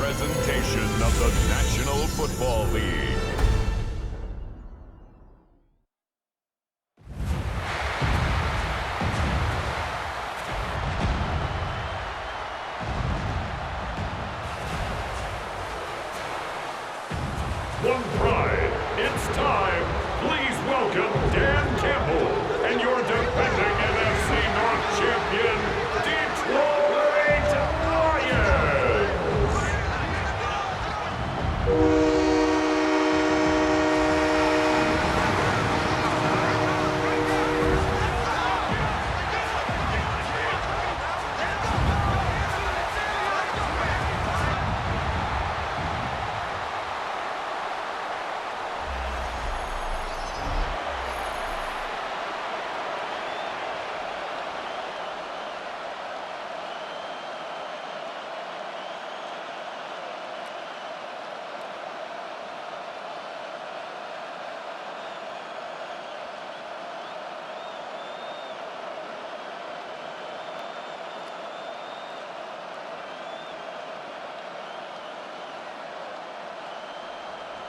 presentation of the National Football League. One pride, it's time. Please welcome Dan Campbell and your defending NFC North champion, Detroit Lions.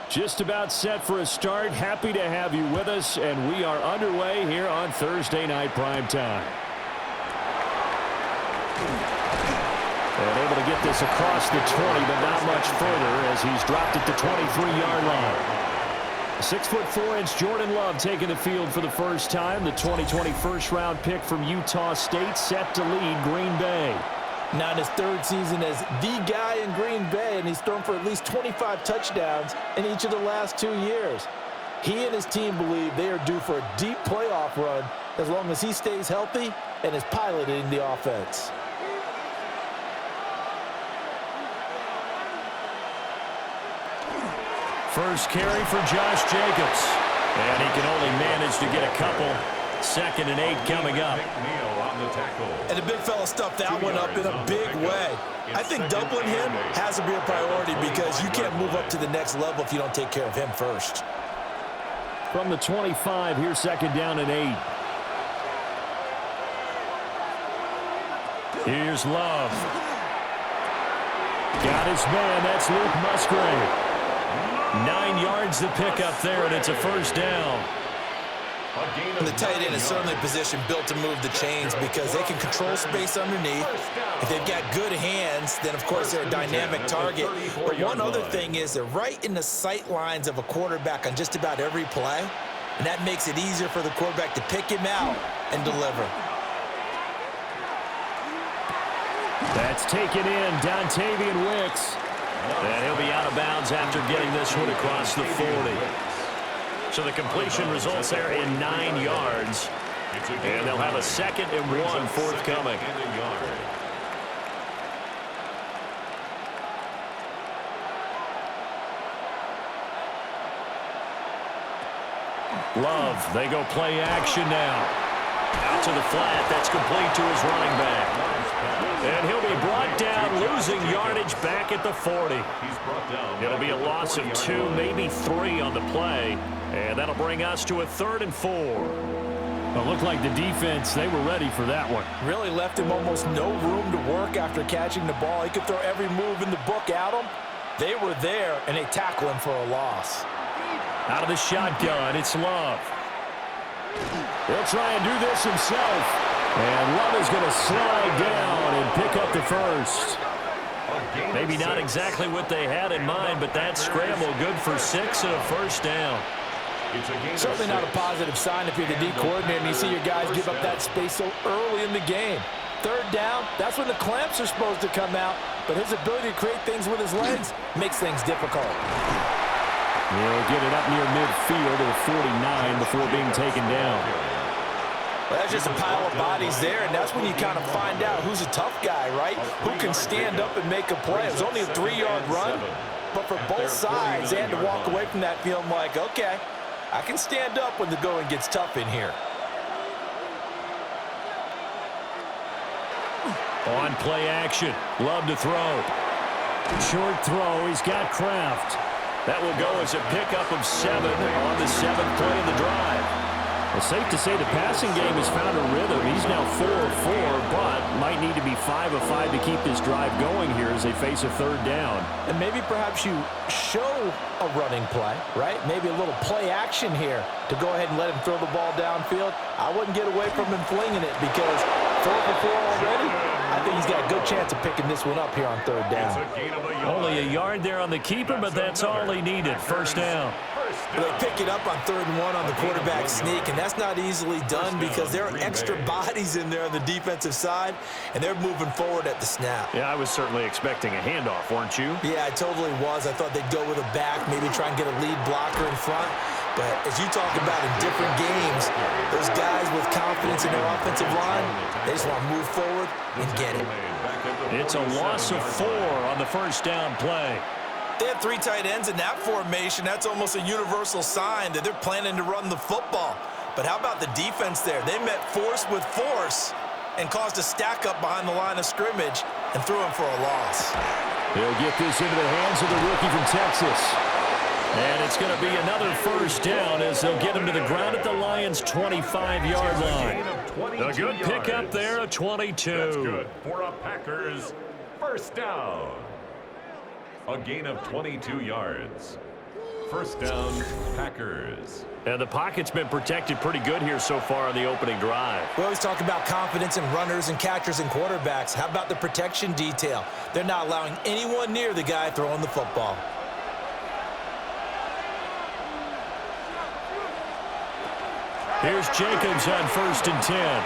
Just about set for a start. Happy to have you with us, and we are underway here on Thursday Night Primetime. And able to get this across the 20, but not much further as he's dropped it to 23-yard line. 6'4" Jordan Love taking the field for the first time. The 2020 first-round pick from Utah State set to lead Green Bay. Now in his third season as the guy in Green Bay, and he's thrown for at least 25 touchdowns in each of the last 2 years. He and his team believe they are due for a deep playoff run as long as he stays healthy and is piloting the offense. First carry for Josh Jacobs. And he can only manage to get a couple. 2nd and 8 coming up. And the big fella stuffed that one up in a big way. I think doubling him has to be a priority because you can't move up to the next level if you don't take care of him first. From the 25, here's 2nd down and 8. Here's Love. Got his man. That's Luke Musgrave. 9 yards to pick up there, and it's a first down. And the tight end is certainly a position built to move the chains because they can control space underneath. If they've got good hands, then of course they're a dynamic target. But one other thing is they're right in the sight lines of a quarterback on just about every play. And that makes it easier for the quarterback to pick him out and deliver. That's taken in, Dontavian Wicks. And he'll be out of bounds after getting this one across the 40. So the completion results there in 9 yards. And they'll have a 2nd and 1 forthcoming. Love, they go play action now. Out to the flat, that's complete to his running back. And he'll be brought down, losing yardage back at the 40. It'll be a loss of 2, maybe 3 on the play. And that'll bring us to a 3rd and 4. It looked like the defense, they were ready for that one. Really left him almost no room to work after catching the ball. He could throw every move in the book at him. They were there, and they tackle him for a loss. Out of the shotgun, it's Love. He'll try and do this himself. And Love is going to slide down and pick up the first. Maybe not exactly what they had in mind, but that scramble good for 6 and a first down. Certainly not a positive sign if you're the D coordinator and you see your guys give up that space so early in the game. 3rd down, that's when the clamps are supposed to come out, but his ability to create things with his legs makes things difficult. He'll get it up near midfield to the 49 before being taken down. Well, that's just a pile of bodies there, and that's when you kind of find out who's a tough guy, right? Who can stand up and make a play. It was only a 3-yard run, but for both sides, they had to walk away from that feeling like, okay, I can stand up when the going gets tough in here. On play action, Love to throw. Short throw, he's got Kraft. That will go as a pickup of 7 on the 7th play of the drive. Well, safe to say the passing game has found a rhythm. He's He's now 4 of 4, but might need to be 5 of 5 to keep this drive going here as they face a third down. And maybe perhaps you show a running play, right? Maybe a little play action here to go ahead and let him throw the ball downfield. I wouldn't get away from him flinging it because 4 for 4 already. I think he's got a good chance of picking this one up here on third down. Only a yard there on the keeper, but that's all he needed. First down. They pick it up on 3rd and 1 on the quarterback sneak, and that's not easily done because there are extra bodies in there on the defensive side, and they're moving forward at the snap. Yeah, I was certainly expecting a handoff, weren't you? Yeah, I totally was. I thought they'd go with a back, maybe try and get a lead blocker in front. But as you talk about in different games, those guys with confidence in their offensive line, they just want to move forward and get it. It's a loss of 4 on the first down play. They have 3 tight ends in that formation. That's almost a universal sign that they're planning to run the football. But how about the defense there? They met force with force and caused a stack up behind the line of scrimmage and threw him for a loss. They'll get this into the hands of the rookie from Texas. And it's going to be another first down as they'll get him to the ground at the Lions' 25-yard line. A good pickup there, a 22. That's good for a Packers first down. A gain of 22 yards. First down, Packers. And the pocket's been protected pretty good here so far on the opening drive. We always talk about confidence in runners and catchers and quarterbacks. How about the protection detail? They're not allowing anyone near the guy throwing the football. Here's Jacobs on 1st and 10.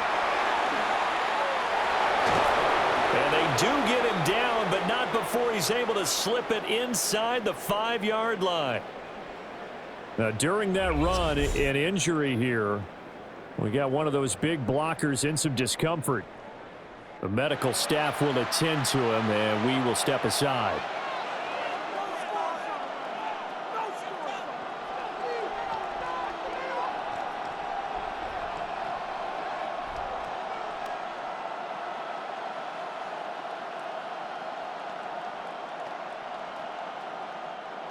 And they do get him down, but not before he's able to slip it inside the 5-yard line. Now, during that run, an injury here. We got one of those big blockers in some discomfort. The medical staff will attend to him, and we will step aside.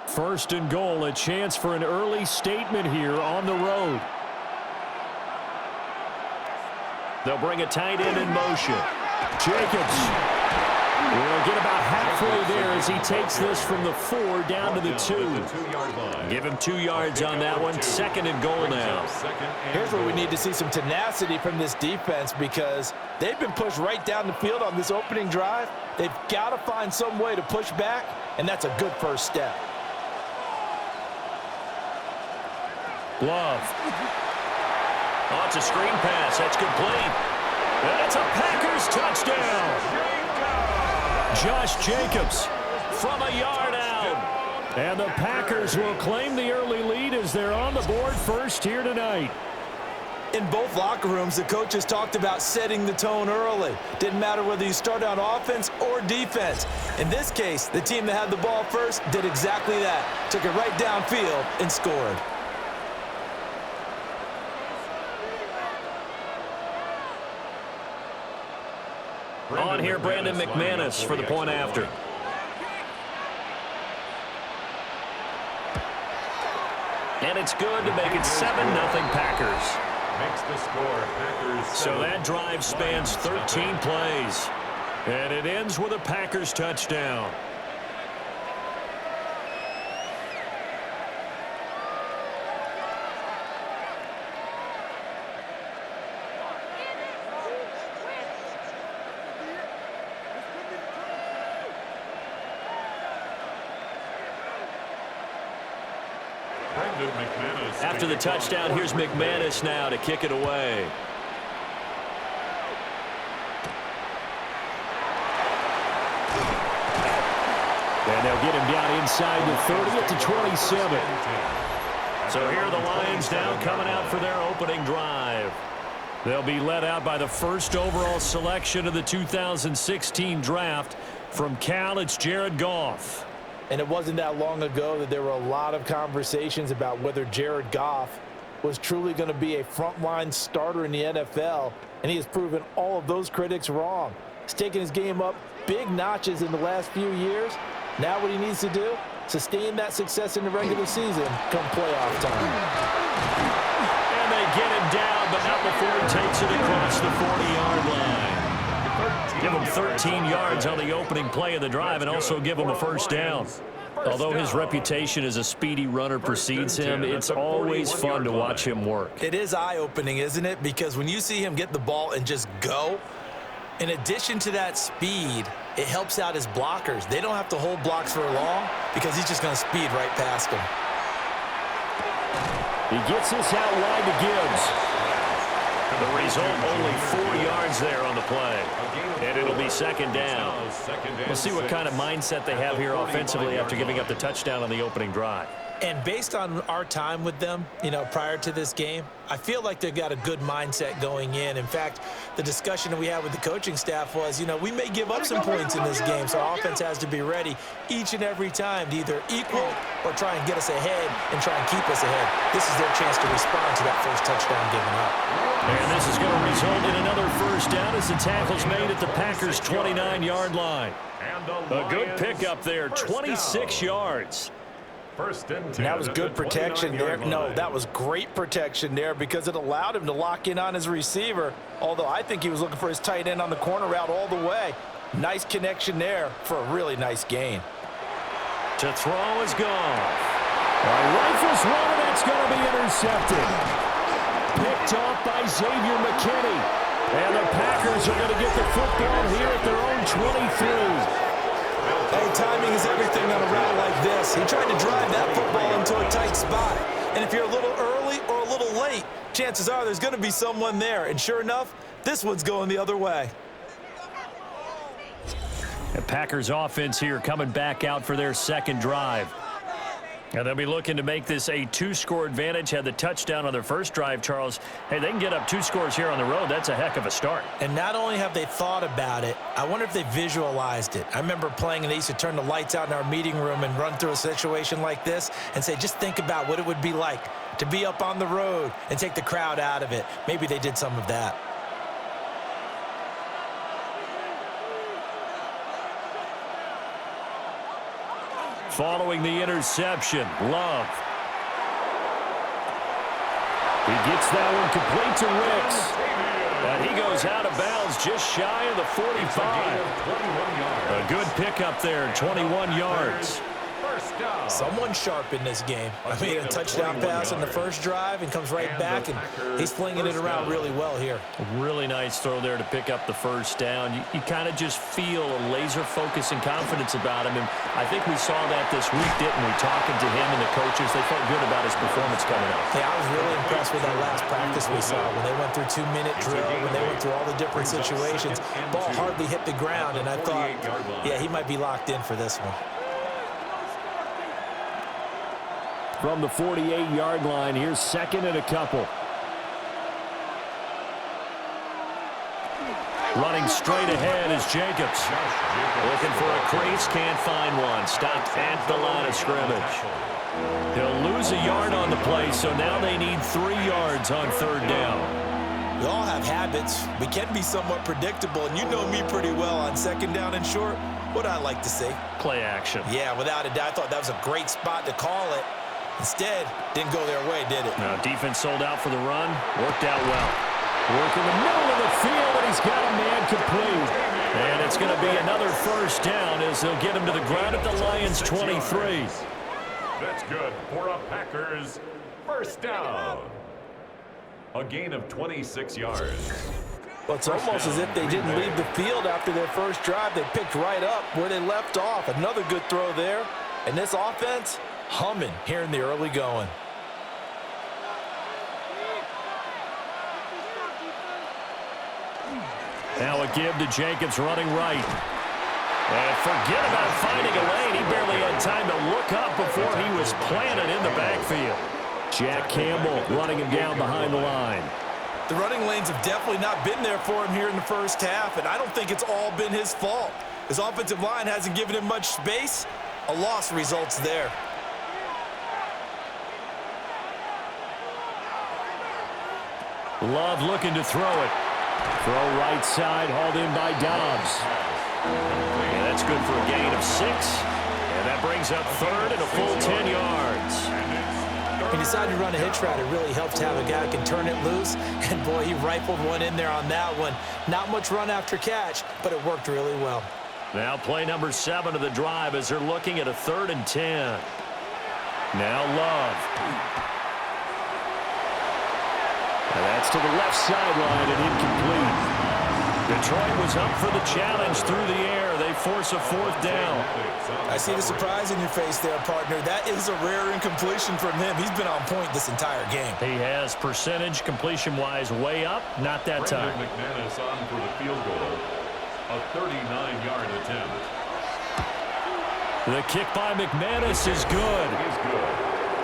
First and goal, a chance for an early statement here on the road. They'll bring a tight end in motion. Jacobs will get about halfway there as he takes this from the 4 down to the 2. Give him 2 yards on that one. 2nd and goal now. Here's where we need to see some tenacity from this defense because they've been pushed right down the field on this opening drive. They've got to find some way to push back, and that's a good first step. Love. Oh, it's a screen pass. That's complete. And it's a Packers touchdown. Josh Jacobs from a yard out. And the Packers will claim the early lead as they're on the board first here tonight. In both locker rooms, the coaches talked about setting the tone early. Didn't matter whether you start on offense or defense. In this case, the team that had the ball first did exactly that. Took it right downfield and scored. On here, Brandon McManus for the point after. And it's good to make it 7-0 Packers. Makes the score Packers. So that drive spans 13 plays. And it ends with a Packers touchdown. After the touchdown, here's McManus now to kick it away. And they'll get him down inside the 30 at the 27. So here are the Lions now coming out for their opening drive. They'll be led out by the first overall selection of the 2016 draft. From Cal, it's Jared Goff. And it wasn't that long ago that there were a lot of conversations about whether Jared Goff was truly going to be a frontline starter in the NFL, and he has proven all of those critics wrong. He's taken his game up big notches in the last few years. Now what he needs to do, sustain that success in the regular season come playoff time. And they get him down, but not before he takes it across the 40-yard Give him 13 yards on the opening play of the drive and also give him a first down. Although his reputation as a speedy runner precedes him, it's always fun to watch him work. It is eye-opening, isn't it? Because when you see him get the ball and just go, in addition to that speed, it helps out his blockers. They don't have to hold blocks for long because he's just going to speed right past them. He gets this out wide to Gibbs. The result, only 4 yards there on the play. And it'll be second down. We'll see what kind of mindset they have here offensively after giving up the touchdown on the opening drive. And based on our time with them, prior to this game, I feel like they've got a good mindset going in. In fact, the discussion that we had with the coaching staff was, we may give up some points in this game, so our offense has to be ready each and every time to either equal or try and get us ahead and try and keep us ahead. This is their chance to respond to that first touchdown given up. And this is going to result in another first down as the tackle's made at the Packers' 29-yard line. A good pickup there, 26 yards. That was good protection there. No, that was great protection there because it allowed him to lock in on his receiver, although I think he was looking for his tight end on the corner route all the way. Nice connection there for a really nice gain. To throw is gone. Rifles one, and that's going to be intercepted. Picked off by Xavier McKinney. And the Packers are going to get the football here at their own 23. Hey, timing is everything on a route like this. He tried to drive that football into a tight spot. And if you're a little early or a little late, chances are there's going to be someone there. And sure enough, this one's going the other way. The Packers offense here coming back out for their second drive. And they'll be looking to make this a 2-score advantage. Had the touchdown on their first drive, Charles. Hey, they can get up 2 scores here on the road. That's a heck of a start. And not only have they thought about it, I wonder if they visualized it. I remember playing, and they used to turn the lights out in our meeting room and run through a situation like this and say, just think about what it would be like to be up on the road and take the crowd out of it. Maybe they did some of that. Following the interception, Love. He gets that one complete to Wicks. And he goes out of bounds just shy of the 45. A good pickup there, 21 yards. Someone sharp in this game. I mean, a touchdown pass in the first drive and comes right back, and he's flinging it around really well here. A really nice throw there to pick up the first down. You kind of just feel a laser focus and confidence about him, and I think we saw that this week, didn't we? Talking to him and the coaches, they felt good about his performance coming up. Yeah, I was really impressed with that last practice we saw when they went through 2-minute drill, when they went through all the different situations. Ball hardly hit the ground, and I thought, yeah, he might be locked in for this one. From the 48-yard line, here's second and a couple. Running straight ahead is Jacobs. Looking for a crease, can't find one. Stopped at the line of scrimmage. He'll lose a yard on the play, so now they need 3 yards on third down. We all have habits. We can be somewhat predictable, and you know me pretty well on second down and short. What I like to say? Play action. Yeah, without a doubt. I thought that was a great spot to call it. Instead, didn't go their way, did it? Now, defense sold out for the run. Worked out well. Work in the middle of the field, and he's got a man complete. And it's going to be another first down as they'll get him to the ground at the Lions' 23. That's good for a Packers first down. A gain of 26 yards. Well, it's almost as if they didn't leave the field after their first drive. They picked right up where they left off. Another good throw there. And this offense, humming here in the early going. Now a give to Jacobs running right. And forget about finding a lane. He barely had time to look up before he was planted in the backfield. Jack Campbell running him down behind the line. The running lanes have definitely not been there for him here in the first half, and I don't think it's all been his fault. His offensive line hasn't given him much space. A loss results there. Love looking to throw it. Throw right side, hauled in by Dobbs. And that's good for a gain of 6. And that brings up third and a full 10 yards. When you decide to run a hitch route, it really helps to have a guy who can turn it loose. And, boy, he rifled one in there on that one. Not much run after catch, but it worked really well. Now play number 7 of the drive as they're looking at a 3rd and 10. Now Love. And that's to the left sideline and incomplete. Detroit was up for the challenge through the air. They force a 4th down. I see the surprise in your face there, partner. That is a rare incompletion from him. He's been on point this entire game. He has percentage completion-wise way up. Not that time. McManus on for the field goal. A 39-yard attempt. The kick by McManus is good.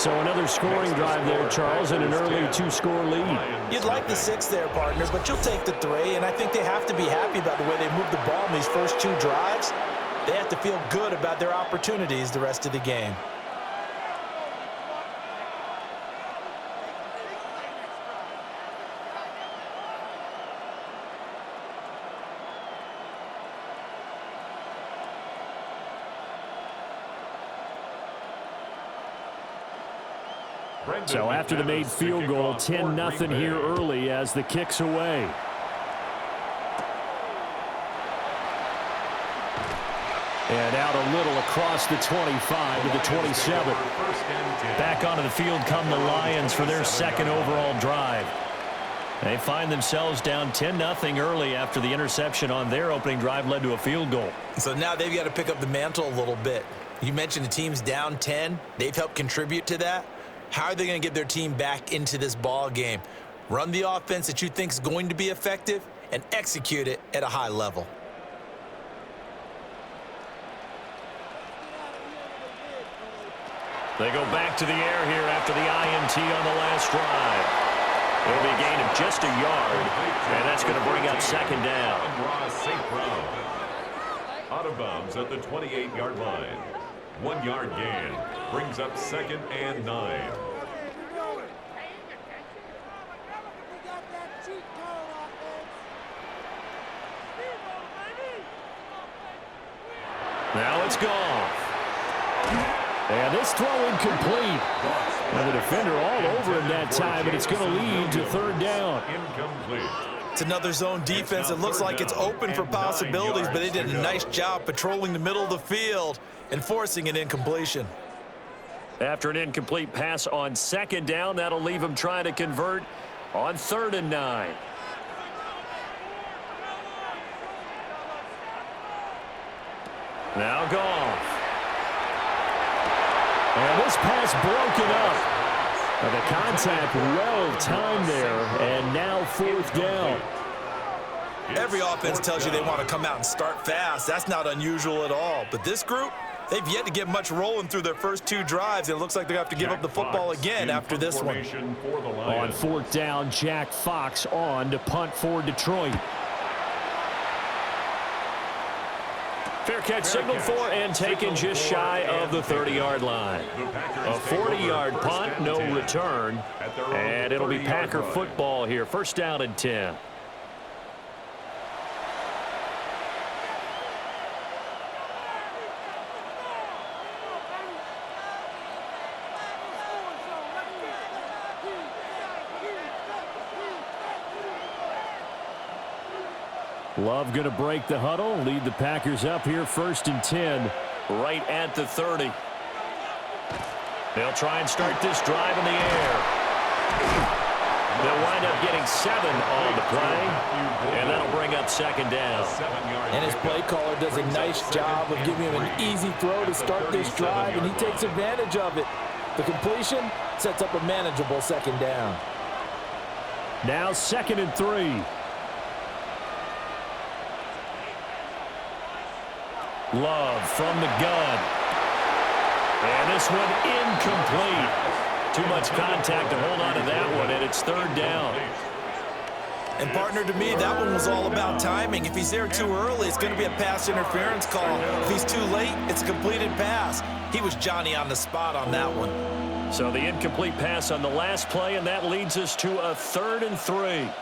So another scoring drive there, Charles, and an early 2-score lead. You'd like the 6 there, partner, but you'll take the 3, and I think they have to be happy about the way they moved the ball in these first 2 drives. They have to feel good about their opportunities the rest of the game. So after the made field goal, 10-0 here early as the kick's away. And out a little across the 25 to the 27. Back onto the field come the Lions for their 2nd overall drive. They find themselves down 10-0 early after the interception on their opening drive led to a field goal. So now they've got to pick up the mantle a little bit. You mentioned the team's down 10. They've helped contribute to that. How are they going to get their team back into this ball game? Run the offense that you think is going to be effective and execute it at a high level. They go back to the air here after the INT on the last drive. It'll be a gain of just a yard, and that's going to bring up 2nd down. Out of bounds at the 28-yard line. 1-yard gain brings up 2nd and 9. Now it's gone. And this throw incomplete. And the defender all over him that time, and it's going to lead to 3rd down. Incomplete. It's another zone defense. It looks like it's open for possibilities, but they did a nice job patrolling the middle of the field and forcing an incompletion. After an incomplete pass on 2nd down, that'll leave him trying to convert on 3rd and 9. Now Goff. And this pass broken up. And the contact well timed there, and now 4th down. Every offense tells you they want to come out and start fast. That's not unusual at all. But this group, they've yet to get much rolling through their first 2 drives. It looks like they have to give up the football again after this one. On 4th down, Jack Fox on to punt for Detroit. Fair catch signaled for and taken just shy of the 30-yard line. A 40-yard punt, no return. And it'll be Packer football here. 1st down and 10. Love going to break the huddle, lead the Packers up here 1st and 10, right at the 30. They'll try and start this drive in the air. They'll wind up getting 7 on the play, and that'll bring up 2nd down. And his play caller does a nice job of giving him an easy throw to start this drive, and he takes advantage of it. The completion sets up a manageable 2nd down. Now 2nd and 3. Love from the gun. And this one incomplete. Too much contact to hold on to that one, and it's 3rd down. And, partner, to me, that one was all about timing. If he's there too early, it's going to be a pass interference call. If he's too late, it's a completed pass. He was Johnny on the spot on that one. So the incomplete pass on the last play, and that leads us to a 3rd and 3.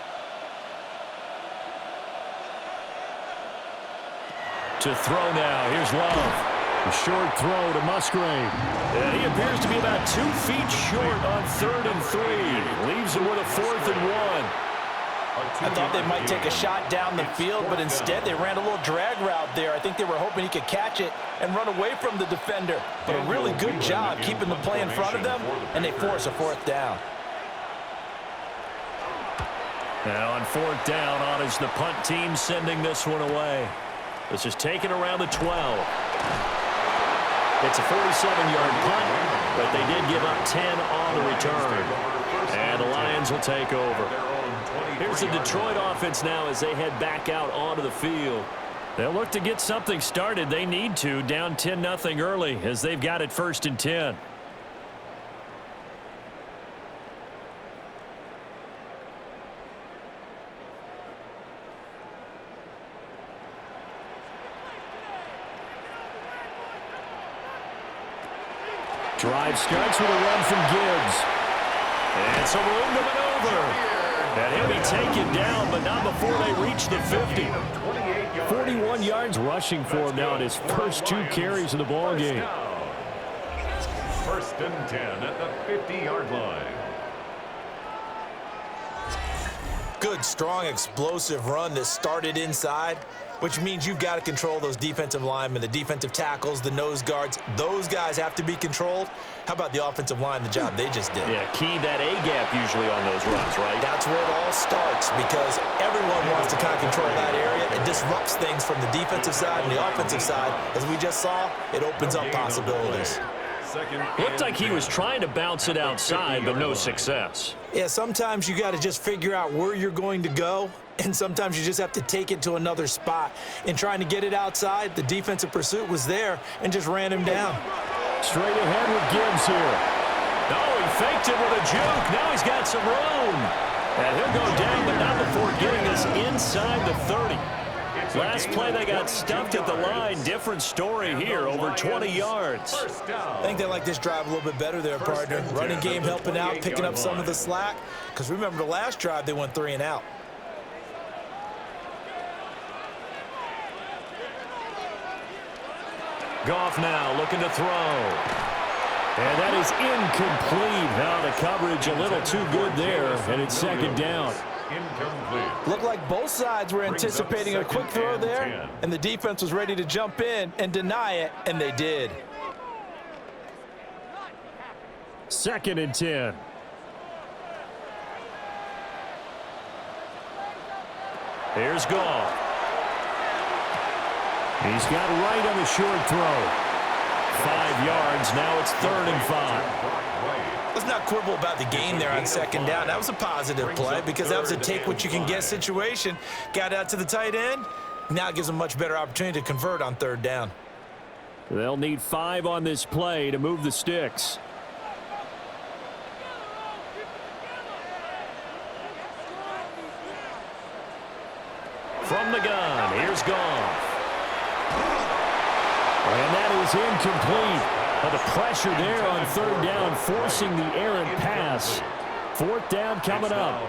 To throw now. Here's Love. A short throw to Musgrave. And he appears to be about 2 feet short on 3rd and 3. Leaves it with a 4th and 1. I thought they might take a shot down the field, but instead they ran a little drag route there. I think they were hoping he could catch it and run away from the defender. But a really good job keeping the play in front of them, and they force a 4th down. Now on 4th down, on is the punt team sending this one away. This is taken around the 12. It's a 47-yard punt, but they did give up 10 on the return. And the Lions will take over. Here's the Detroit offense now as they head back out onto the field. They'll look to get something started. They need to, down 10-0 early as they've got it 1st and 10. Drive starts with a run from Gibbs. And some room to maneuver. And he'll be taken down, but not before they reach the 50. 41 yards rushing for him now in his first 2 carries of the ballgame. 1st and 10 at the 50-yard line. Good, strong, explosive run that started inside, which means you've got to control those defensive linemen, the defensive tackles, the nose guards. Those guys have to be controlled. How about the offensive line, the job they just did? Yeah, key that A-gap usually on those runs, right? That's where it all starts because everyone wants to kind of control that area. It disrupts things from the defensive side and the offensive side. As we just saw, it opens up possibilities. Looked like he was trying to bounce it outside, but no success. Yeah, sometimes you got to just figure out where you're going to go, and sometimes you just have to take it to another spot. In trying to get it outside, the defensive pursuit was there and just ran him down. Straight ahead with Gibbs here. No, he faked it with a juke. Now he's got some room. And he'll go down, but not before getting this inside the 30. Last play, they got stuffed at the line. Different story here, over 20 yards. I think they like this drive a little bit better there, partner. Running game helping out, picking up some of the slack. Because remember, the last drive, they went 3 and out. Goff now looking to throw. And that is incomplete. Now the coverage a little too good there, and it's 2nd down. Incomplete. Looked like both sides were anticipating a quick throw there, and the defense was ready to jump in and deny it, and they did. 2nd and 10. Here's Goff. He's got right on the short throw. 5 yards. Now it's 3rd and 5. Let's not quibble about the game there on 2nd down. That was a positive play because that was a take-what-you-can-get situation. Got out to the tight end. Now it gives them a much better opportunity to convert on 3rd down. They'll need 5 on this play to move the sticks. From the gun, here's Goff. And that is incomplete. But the pressure there on 3rd down, forcing the errant pass. 4th down coming up.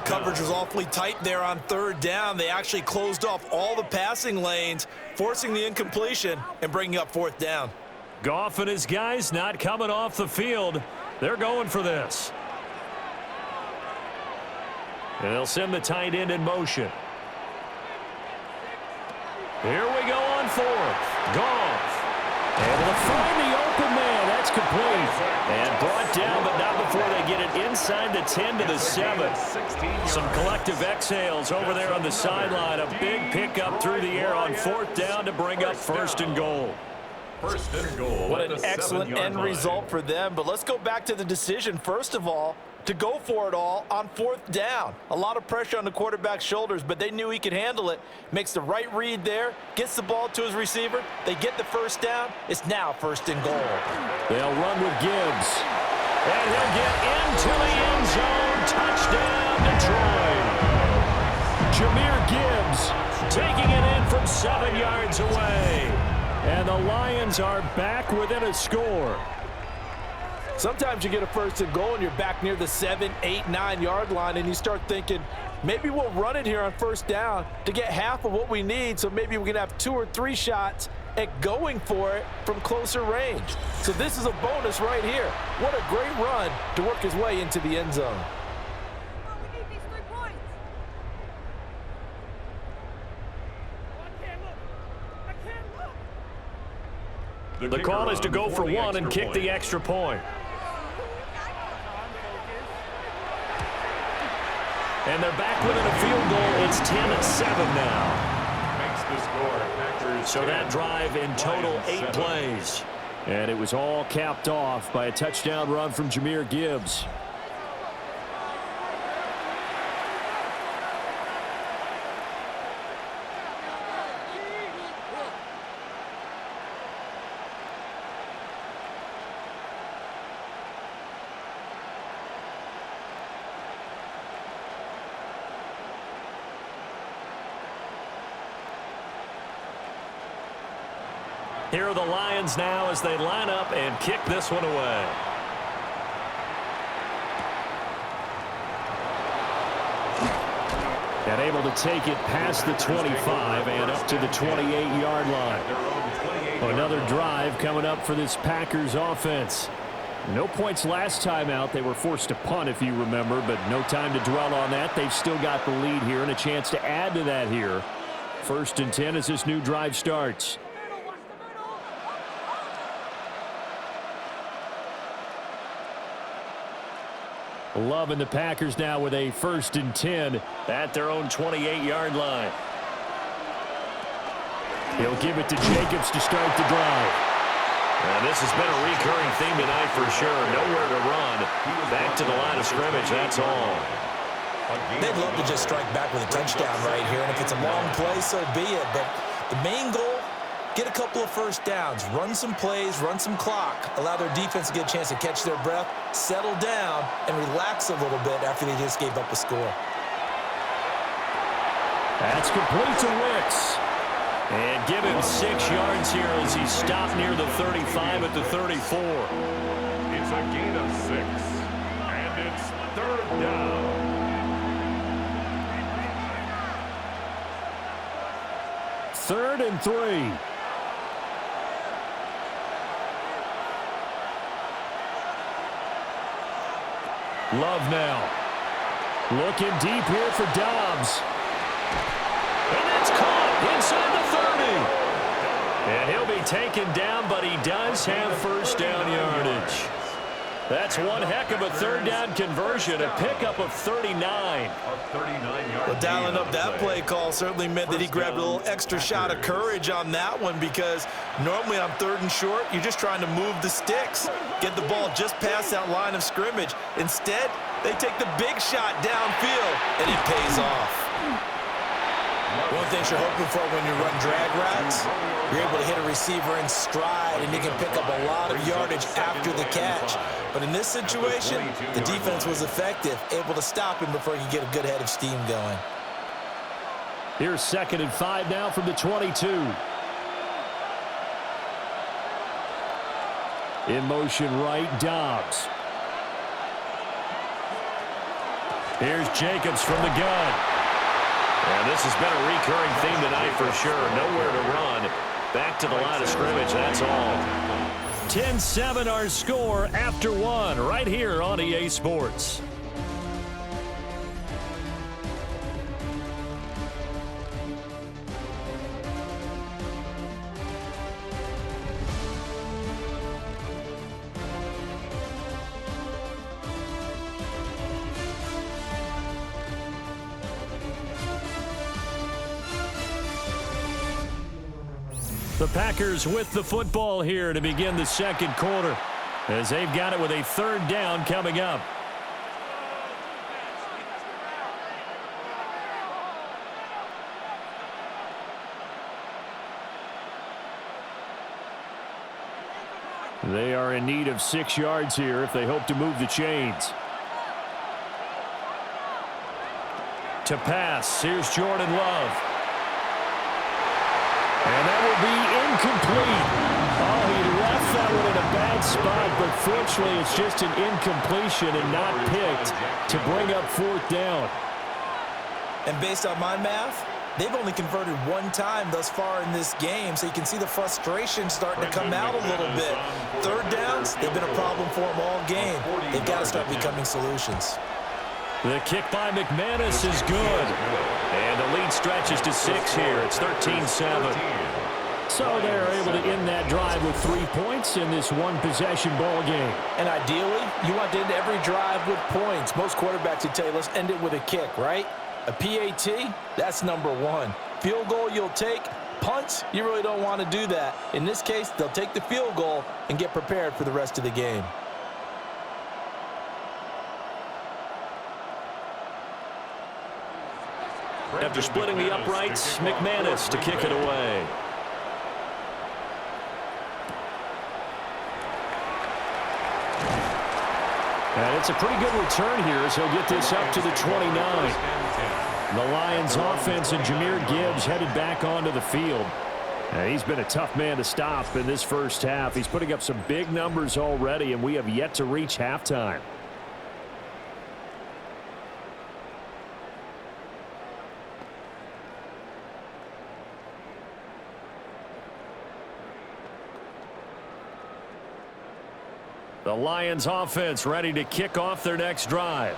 Coverage was awfully tight there on 3rd down. They actually closed off all the passing lanes, forcing the incompletion and bringing up 4th down. Goff and his guys not coming off the field. They're going for this. And they'll send the tight end in motion. Here we go on 4th. Goff. Able to find the open man. That's complete. And brought down, but not before they get it inside the 10 to the 7. Some collective exhales over there on the sideline. A big pickup through the air on 4th down to bring up 1st and goal. 1st and goal. What an excellent end result for them. But let's go back to the decision, first of all, to go for it all on 4th down. A lot of pressure on the quarterback's shoulders, but they knew he could handle it. Makes the right read there, gets the ball to his receiver. They get the 1st down. It's now 1st and goal. They'll run with Gibbs. And he'll get into the end zone. Touchdown, Detroit. Jahmyr Gibbs taking it in from 7 yards away. And the Lions are back within a score. Sometimes you get a 1st and goal and you're back near the 7, 8, 9 yard line and you start thinking, maybe we'll run it here on 1st down to get half of what we need, so maybe we can have 2 or 3 shots at going for it from closer range. So this is a bonus right here. What a great run to work his way into the end zone. The call is to go for one and kick the extra point. And they're back within a field goal. It's 10-7 now. Makes the score. Packers. So that drive in total 8 plays. And it was all capped off by a touchdown run from Jahmyr Gibbs. Here are the Lions now as they line up and kick this one away. And able to take it past the 25 and up to the 28-yard line. Another drive coming up for this Packers offense. No points last time out. They were forced to punt, if you remember, but no time to dwell on that. They've still got the lead here and a chance to add to that here. 1st and 10 as this new drive starts. Loving the Packers now with a 1st and 10 at their own 28-yard line. He'll give it to Jacobs to start the drive. And this has been a recurring theme tonight for sure. Nowhere to run. Back to the line of scrimmage, that's all. They'd love to just strike back with a touchdown right here, and if it's a long play, so be it. But the main goal, get a couple of first downs, run some plays, run some clock, allow their defense to get a chance to catch their breath, settle down, and relax a little bit after they just gave up a score. That's complete to Wicks. And give him 6 yards here as he stopped near the 35 at the 34. It's a gain of 6. And it's 3rd down. Third and 3. Love now. Looking deep here for Dobbs. And that's caught inside the 30. And he'll be taken down, but he does have first down yardage. That's one heck of a 3rd down conversion, a pickup of 39. Well, dialing up that play call certainly meant that he grabbed a little extra shot of courage on that one, because normally on 3rd and short, you're just trying to move the sticks, get the ball just past that line of scrimmage. Instead, they take the big shot downfield, and it pays off. One of the things you're hoping for when you run drag routes, you're able to hit a receiver in stride, and you can pick up a lot of yardage after the catch. But in this situation, the defense was effective, able to stop him before he could get a good head of steam going. Here's 2nd and 5 now from the 22. In motion right, Dobbs. Here's Jacobs from the gun. And this has been a recurring theme tonight for sure. Nowhere to run. Back to the line of scrimmage, that's all. 10-7 our score after 1 right here on EA Sports. The Packers with the football here to begin the 2nd quarter, as they've got it with a 3rd down coming up. They are in need of 6 yards here if they hope to move the chains. To pass, here's Jordan Love. And that will be incomplete. Oh, he left that one in a bad spot, but fortunately it's just an incompletion and not picked to bring up 4th down. And based on my math, they've only converted one time thus far in this game, so you can see the frustration starting to come out a little bit. Third downs, they've been a problem for them all game. They've got to start becoming solutions. The kick by McManus is good. And the lead stretches to 6 here. It's 13-7. So they're able to end that drive with 3 points in this one-possession ball game. And ideally, you want to end every drive with points. Most quarterbacks would tell you, let's end it with a kick, right? A PAT, that's number 1. Field goal you'll take. Punts, you really don't want to do that. In this case, they'll take the field goal and get prepared for the rest of the game. After splitting the uprights, McManus to kick it away. And it's a pretty good return here as he'll get this up to the 29. The Lions offense and Jahmyr Gibbs headed back onto the field. And he's been a tough man to stop in this first half. He's putting up some big numbers already, and we have yet to reach halftime. The Lions offense ready to kick off their next drive.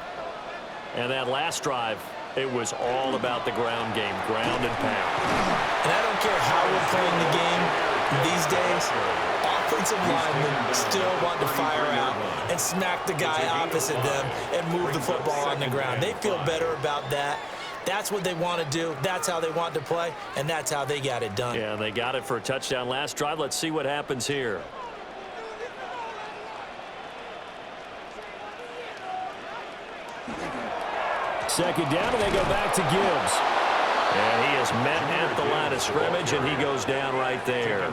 And that last drive, it was all about the ground game, ground and pound. And I don't care how we're playing the game these days, offensive linemen still want to fire out and smack the guy opposite them and move the football on the ground. They feel better about that. That's what they want to do. That's how they want to play, and that's how they got it done. Yeah, they got it for a touchdown last drive. Let's see what happens here. Second down, and they go back to Gibbs. And he is met at the line of scrimmage, and he goes down right there.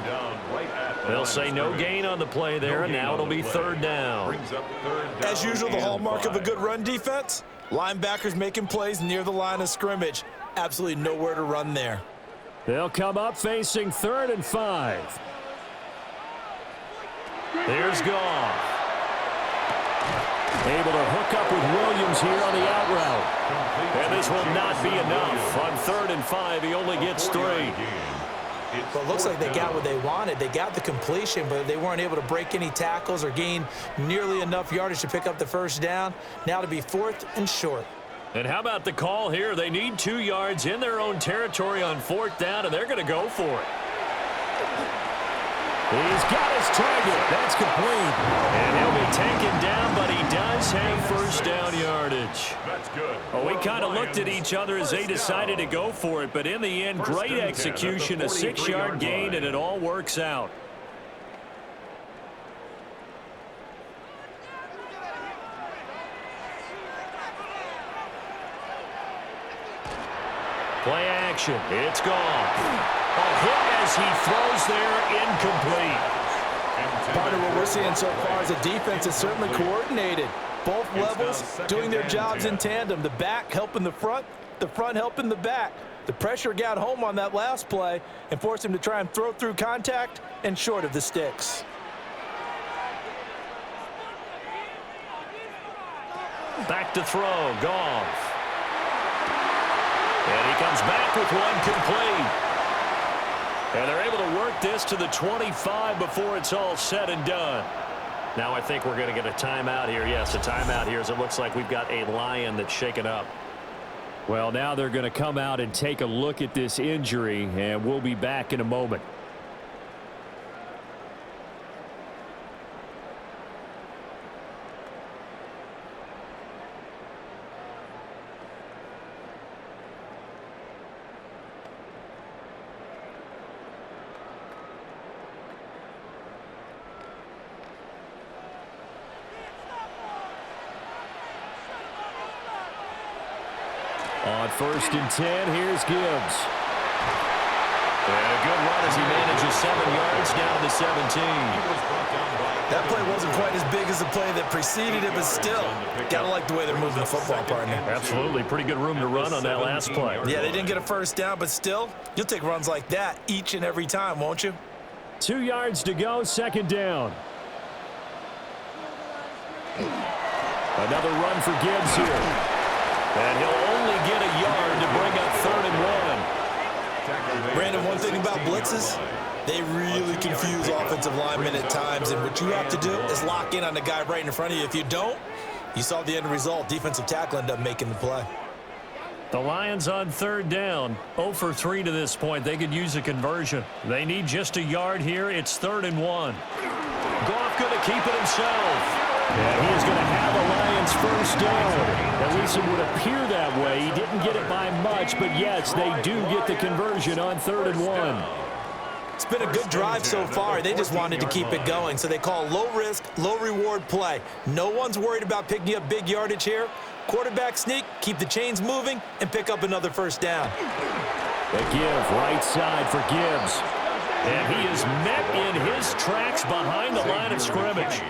They'll say no gain on the play there, and now it'll be third down. As usual, the hallmark of a good run defense, linebackers making plays near the line of scrimmage. Absolutely nowhere to run there. They'll come up facing 3rd and 5. Here's Goff. Able to hook up with Williams here on the out route. And this will not be enough. On 3rd and 5, he only gets 3. Well, it looks like they got what they wanted. They got the completion, but they weren't able to break any tackles or gain nearly enough yardage to pick up the first down. Now to be 4th and short. And how about the call here? They need 2 yards in their own territory on 4th down, and they're going to go for it. He's got his target. That's complete. And he'll be taken down, but he does have first down yardage. That's good. Well, we kind of looked at each other as they decided to go for it, but in the end, great execution, a 6-yard gain, and it all works out. Play action. It's gone. A hit as he throws there, incomplete. Part of what we're seeing so far is the defense is certainly coordinated. Both levels doing their jobs in tandem. The back helping the front helping the back. The pressure got home on that last play and forced him to try and throw through contact and short of the sticks. Back to throw, Goff. And he comes back with one complete. And they're able to work this to the 25 before it's all said and done. Now I think we're going to get a timeout here. Yes, a timeout here as it looks like we've got a Lion that's shaken up. Well, now they're going to come out and take a look at this injury, and we'll be back in a moment. On 1st and 10, here's Gibbs. And a good run as he manages 7 yards down to 17. That play wasn't quite as big as the play that preceded it, but still, gotta like the way they're moving the football, partner. Absolutely. Pretty good room to run on that last play. Yeah, they didn't get a first down, but still, you'll take runs like that each and every time, won't you? 2 yards to go, 2nd down. Another run for Gibbs here. And he'll only get a yard to bring up 3rd and 1. Brandon, one thing about blitzes, they really confuse offensive linemen at times, and what you have to do is lock in on the guy right in front of you. If you don't, you saw the end result. Defensive tackle ended up making the play. The Lions on third down, 0 for 3 to this point. They could use a conversion. They need just a yard here. It's 3rd and 1. Goff going to keep it himself. And he is going to have a Lions first down. At least it would appear that way. He didn't get it by much, but yes, they do get the conversion on 3rd and 1. It's been a good drive so far. They just wanted to keep it going, so they call low-risk, low-reward play. No one's worried about picking up big yardage here. Quarterback sneak, keep the chains moving, and pick up another first down. The give, right side for Gibbs. And he is met in his tracks behind the line of scrimmage.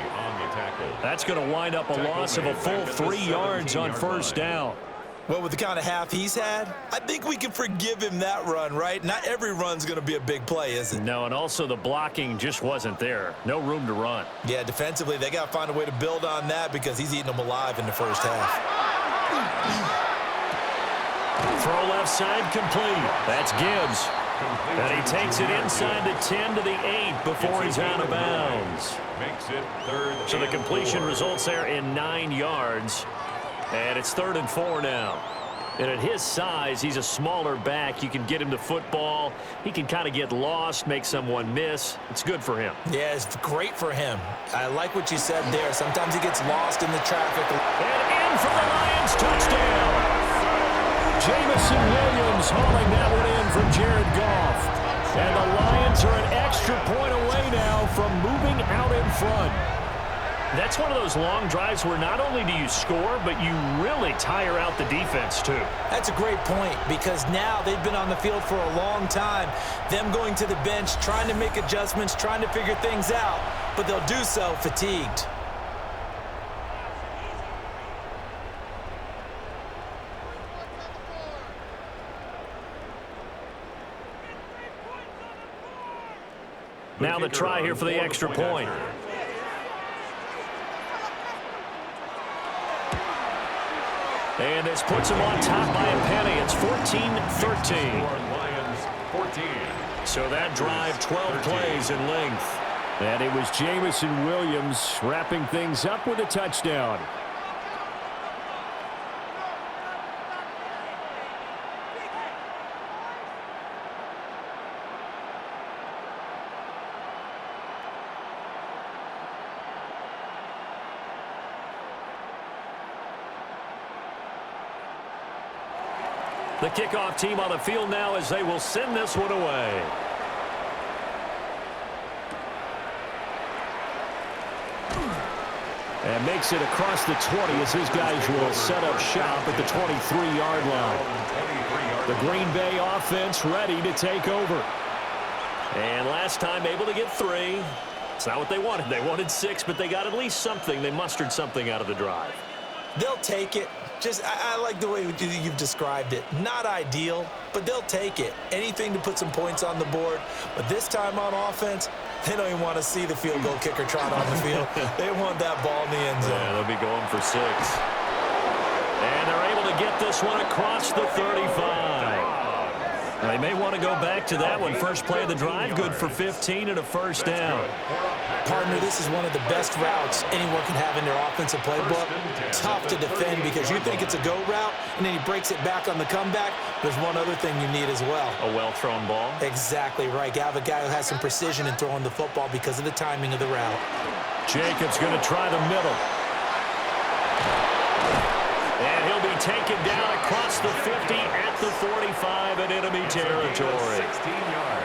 That's going to wind up a loss of a full 3 yards on first down. Well, with the kind of half he's had, I think we can forgive him that run, right? Not every run's going to be a big play, is it? No, and also the blocking just wasn't there. No room to run. Yeah, defensively, they got to find a way to build on that because he's eating them alive in the first half. Throw left side complete. That's Gibbs. And he takes it inside the 10 to the 8 before he's out of bounds. So the completion results there in 9 yards. And it's 3rd and 4 now. And at his size, he's a smaller back. You can get him to football. He can kind of get lost, make someone miss. It's good for him. Yeah, it's great for him. I like what you said there. Sometimes he gets lost in the traffic. And in for the Lions, touchdown. Jamison Williams hauling that one in from Jared Goff. And the Lions are an extra point away now from moving out in front. That's one of those long drives where not only do you score, but you really tire out the defense, too. That's a great point because now they've been on the field for a long time. Them going to the bench, trying to make adjustments, trying to figure things out, but they'll do so fatigued. Now the try here for the extra point. And this puts him on top by a penny. It's 14-13. So that drive, 12 plays in length. And it was Jamison Williams wrapping things up with a touchdown. The kickoff team on the field now as they will send this one away. And makes it across the 20 as his guys will set up shop at the 23-yard line. The Green Bay offense ready to take over. And last time able to get 3. It's not what they wanted. They wanted 6, but they got at least something. They mustered something out of the drive. They'll take it. I like the way you've described it. Not ideal, but they'll take it. Anything to put some points on the board. But this time on offense, they don't even want to see the field goal kicker trot on the field. They want that ball in the end zone. Yeah, they'll be going for 6. And they're able to get this one across the 35. They may want to go back to that one. First play of the drive, good for 15 and a first down. Partner, this is one of the best routes anyone can have in their offensive playbook. Tough to defend because you think it's a go route, and then he breaks it back on the comeback. There's one other thing you need as well. A well-thrown ball? Exactly right. You have a guy who has some precision in throwing the football because of the timing of the route. Jacobs going to try the middle. And he'll be taken down across the 50 at the 45 in enemy territory.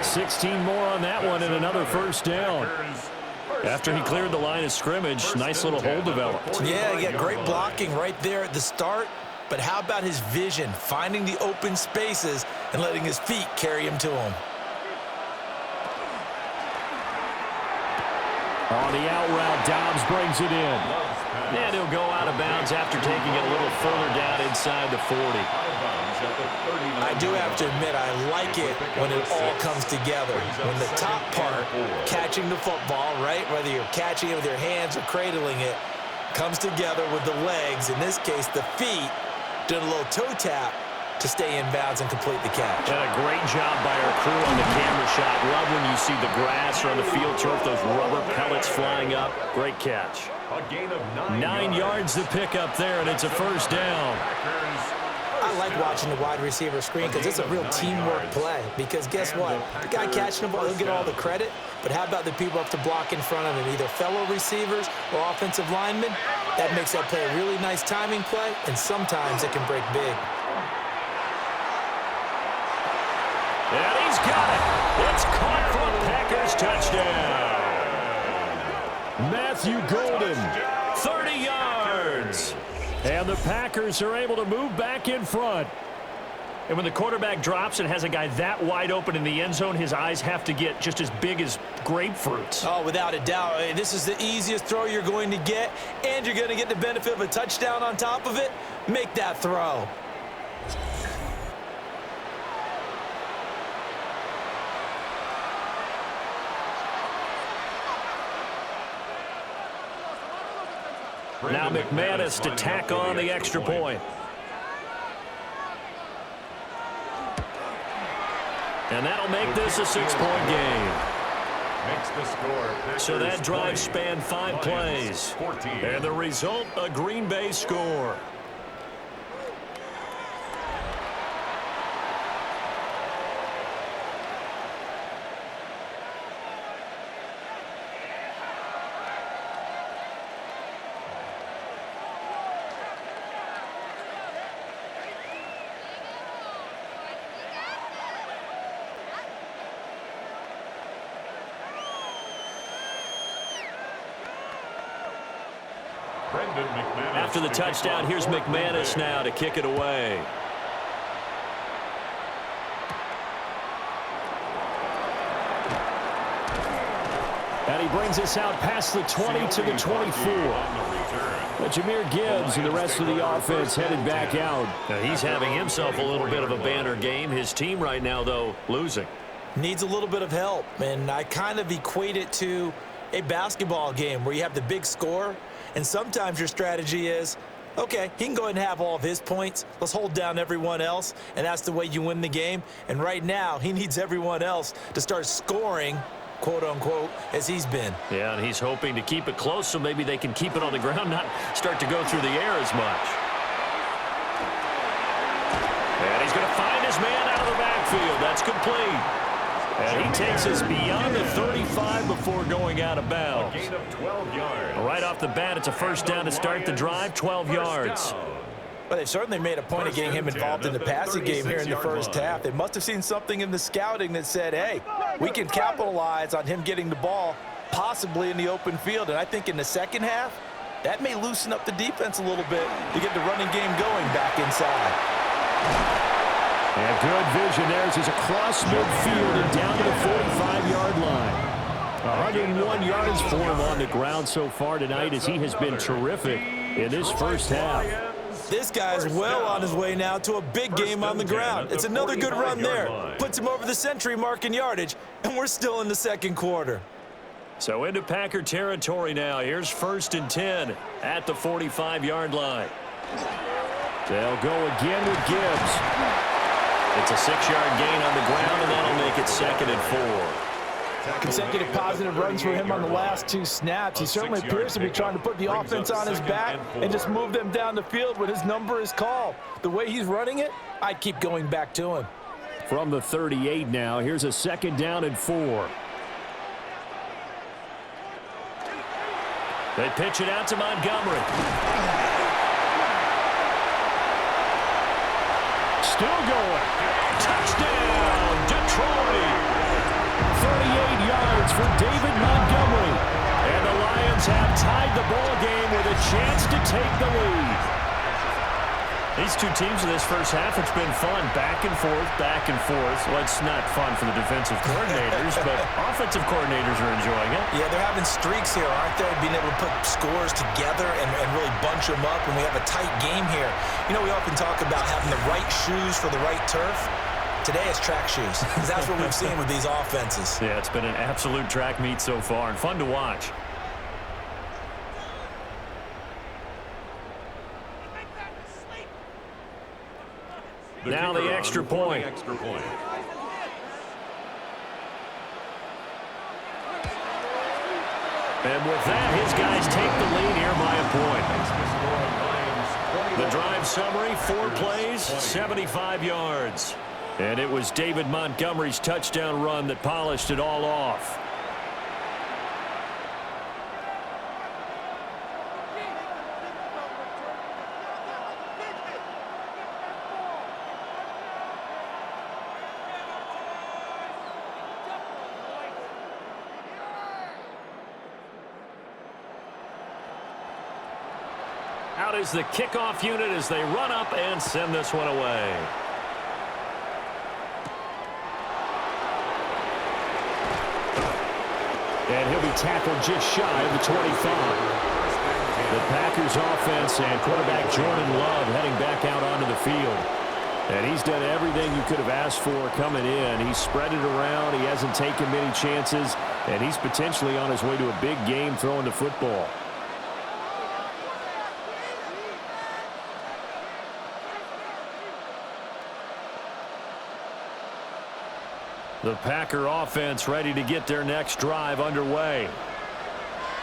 16 more on that one and another first down. After he cleared the line of scrimmage, nice little hole developed. Yeah, he got great blocking right there at the start. But how about his vision, finding the open spaces and letting his feet carry him to him? On the out route, Dobbs brings it in. And he'll go out of bounds after taking it a little further down inside the 40. I do have to admit, I like it when it all comes together. When the top part, catching the football, right, whether you're catching it with your hands or cradling it, comes together with the legs, in this case the feet, doing a little toe tap, to stay in bounds and complete the catch. And a great job by our crew on the camera shot. Love when you see the grass or on the field turf, those rubber pellets flying up. Great catch. A gain of 9 yards to pick up there, and it's a first down. I like watching the wide receiver screen because it's a real teamwork play. Because guess what? The guy catching the ball, he'll get all the credit. But how about the people up to block in front of him, either fellow receivers or offensive linemen? That makes that play a really nice timing play, and sometimes it can break big. And he's got it. It's caught for a Packers touchdown. Matthew Golden, 30 yards. And the Packers are able to move back in front. And when the quarterback drops and has a guy that wide open in the end zone, his eyes have to get just as big as grapefruits. Oh, without a doubt. This is the easiest throw you're going to get, and you're going to get the benefit of a touchdown on top of it. Make that throw. Now McManus to tack on the extra point. And that'll make this a 6-point game. Makes the score. So that drive spanned 5 plays. 14. And the result, a Green Bay score. After the touchdown, here's McManus now to kick it away. And he brings us out past the 20 to the 24. But Jahmyr Gibbs and the rest of the offense headed back out. Now he's having himself a little bit of a banner game. His team right now, though, losing. Needs a little bit of help, and I kind of equate it to a basketball game where you have the big score, and sometimes your strategy is, okay, he can go ahead and have all of his points. Let's hold down everyone else, and that's the way you win the game. And right now, he needs everyone else to start scoring, quote-unquote, as he's been. Yeah, and he's hoping to keep it close so maybe they can keep it on the ground, not start to go through the air as much. And he's going to find his man out of the backfield. That's complete. And he takes us beyond the 35 before going out of bounds. A gain of 12 yards. Right off the bat, it's a first down to start the drive, 12 yards. Well, they've certainly made a point of getting him involved in the passing game here in the first half. They must have seen something in the scouting that said, hey, we can capitalize on him getting the ball possibly in the open field. And I think in the second half, that may loosen up the defense a little bit to get the running game going back inside. And good vision there as he's across midfield and down to the 45-yard line. 101 yards for him on the ground so far tonight as he has been terrific in this first half. This guy's well on his way now to a big game on the ground. It's another good run there. Puts him over the century mark in yardage, and we're still in the second quarter. So into Packer territory now. Here's 1st and 10 at the 45-yard line. They'll go again with Gibbs. It's a 6-yard gain on the ground, and that'll make it 2nd and 4. Consecutive positive runs for him on the last 2 snaps. He certainly appears to be trying to put the offense on his back and just move them down the field when his number is called. The way he's running it, I'd keep going back to him. From the 38 now, here's a 2nd down and 4. They pitch it out to Montgomery. Still going. Touchdown, Detroit. 38 yards for David Montgomery. And the Lions have tied the ball game with a chance to take the lead. These two teams in this first half, it's been fun. Back and forth, back and forth. Well, it's not fun for the defensive coordinators, but offensive coordinators are enjoying it. Yeah, they're having streaks here, aren't they? Being able to put scores together and really bunch them up, and we have a tight game here. You know, we often talk about having the right shoes for the right turf. Today it's track shoes. That's what we've seen with these offenses. Yeah, it's been an absolute track meet so far, and fun to watch. Now the extra point. And with that, his guys take the lead here by a point. The drive summary, 4 plays, 75 yards. And it was David Montgomery's touchdown run that polished it all off. Out is the kickoff unit as they run up and send this one away. And he'll be tackled just shy of the 25. The Packers offense and quarterback Jordan Love heading back out onto the field. And he's done everything you could have asked for coming in. He's spread it around. He hasn't taken many chances. And he's potentially on his way to a big game throwing the football. The Packer offense ready to get their next drive underway.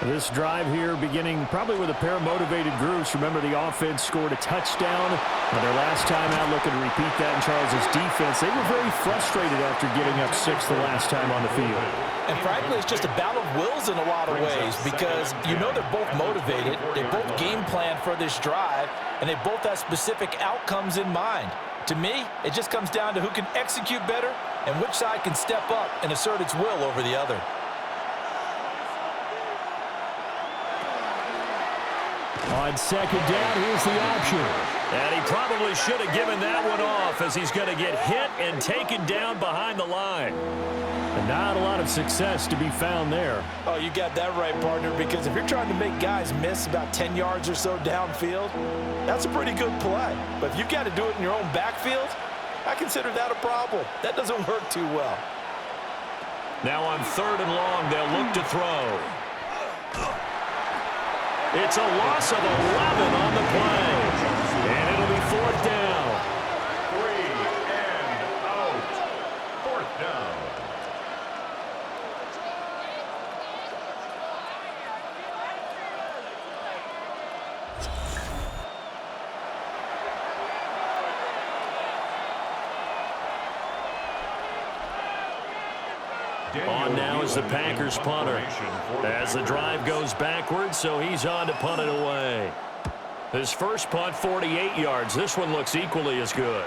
This drive here beginning probably with a pair of motivated groups. Remember, the offense scored a touchdown on their last time out, looking to repeat that in Charles's defense. They were very frustrated after getting up 6 the last time on the field. And frankly, it's just a battle of wills in a lot of ways because you know they're both motivated. They both game plan for this drive, and they both have specific outcomes in mind. To me, it just comes down to who can execute better and which side can step up and assert its will over the other. On second down, here's the option. And he probably should have given that one off as he's going to get hit and taken down behind the line. And not a lot of success to be found there. Oh, you got that right, partner, because if you're trying to make guys miss about 10 yards or so downfield, that's a pretty good play. But if you've got to do it in your own backfield, I consider that a problem. That doesn't work too well. Now on 3rd and long, they'll look to throw. It's a loss of 11 on the play. And it'll be 4th down. 3 and out. 4th down. On now is the Packers punter as the drive goes backwards, so he's on to punt it away. His first punt, 48 yards. This one looks equally as good.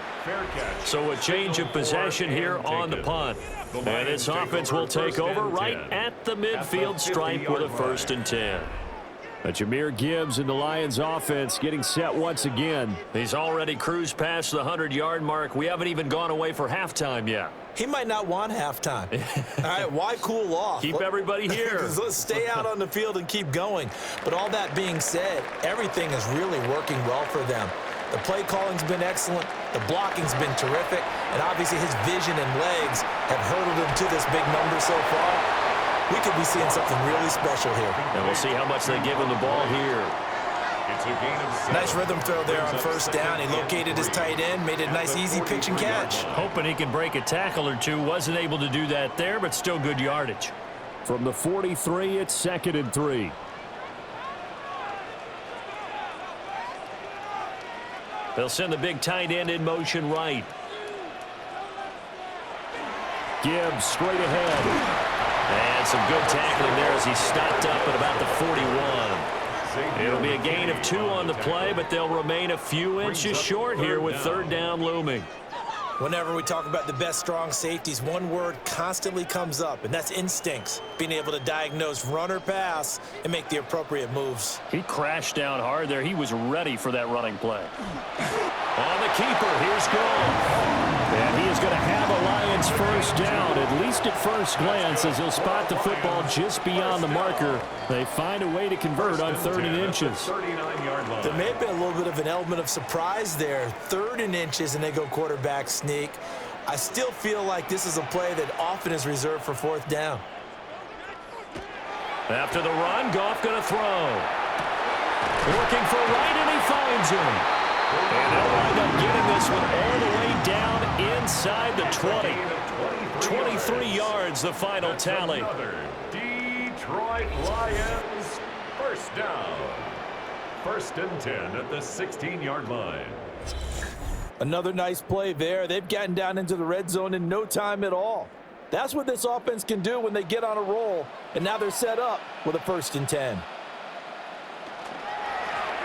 So a change of possession here on the punt. And this offense will take over right at the midfield stripe with a 1st and 10. Jahmyr Gibbs and the Lions offense getting set once again. He's already cruised past the 100-yard mark. We haven't even gone away for halftime yet. He might not want halftime. All right, why cool off? Keep everybody here. Let's stay out on the field and keep going. But all that being said, everything is really working well for them. The play calling's been excellent. The blocking's been terrific. And obviously his vision and legs have hurdled him to this big number so far. We could be seeing something really special here. And we'll see how much they give him the ball here. It's a gain of 7. Nice rhythm throw there on 1st down. He located his tight end, made it a nice easy pitch and catch. Hoping he can break a tackle or two. Wasn't able to do that there, but still good yardage. From the 43, it's 2nd and 3. They'll send the big tight end in motion right. Gibbs straight ahead. And some good tackling there as he stopped up at about the 41. It'll be a gain of 2 on the play, but they'll remain a few inches short here with 3rd down looming. Whenever we talk about the best strong safeties, one word constantly comes up, and that's instincts. Being able to diagnose run or pass and make the appropriate moves. He crashed down hard there. He was ready for that running play. On the keeper, here's Goff. And he is going to have a Lions 1st down, at least at first glance, as he'll spot the football just beyond the marker. They find a way to convert on 3rd and inches. There may have been a little bit of an element of surprise there. 3rd and inches, and they go quarterback sneak. I still feel like this is a play that often is reserved for 4th down. After the run, Goff going to throw. Looking for right, and he finds him. And they'll wind up getting this one all the way down inside the 20. 23 yards, the final tally. Detroit Lions, first down. 1st and 10 at the 16-yard line. Another nice play there. They've gotten down into the red zone in no time at all. That's what this offense can do when they get on a roll. And now they're set up with a 1st and 10.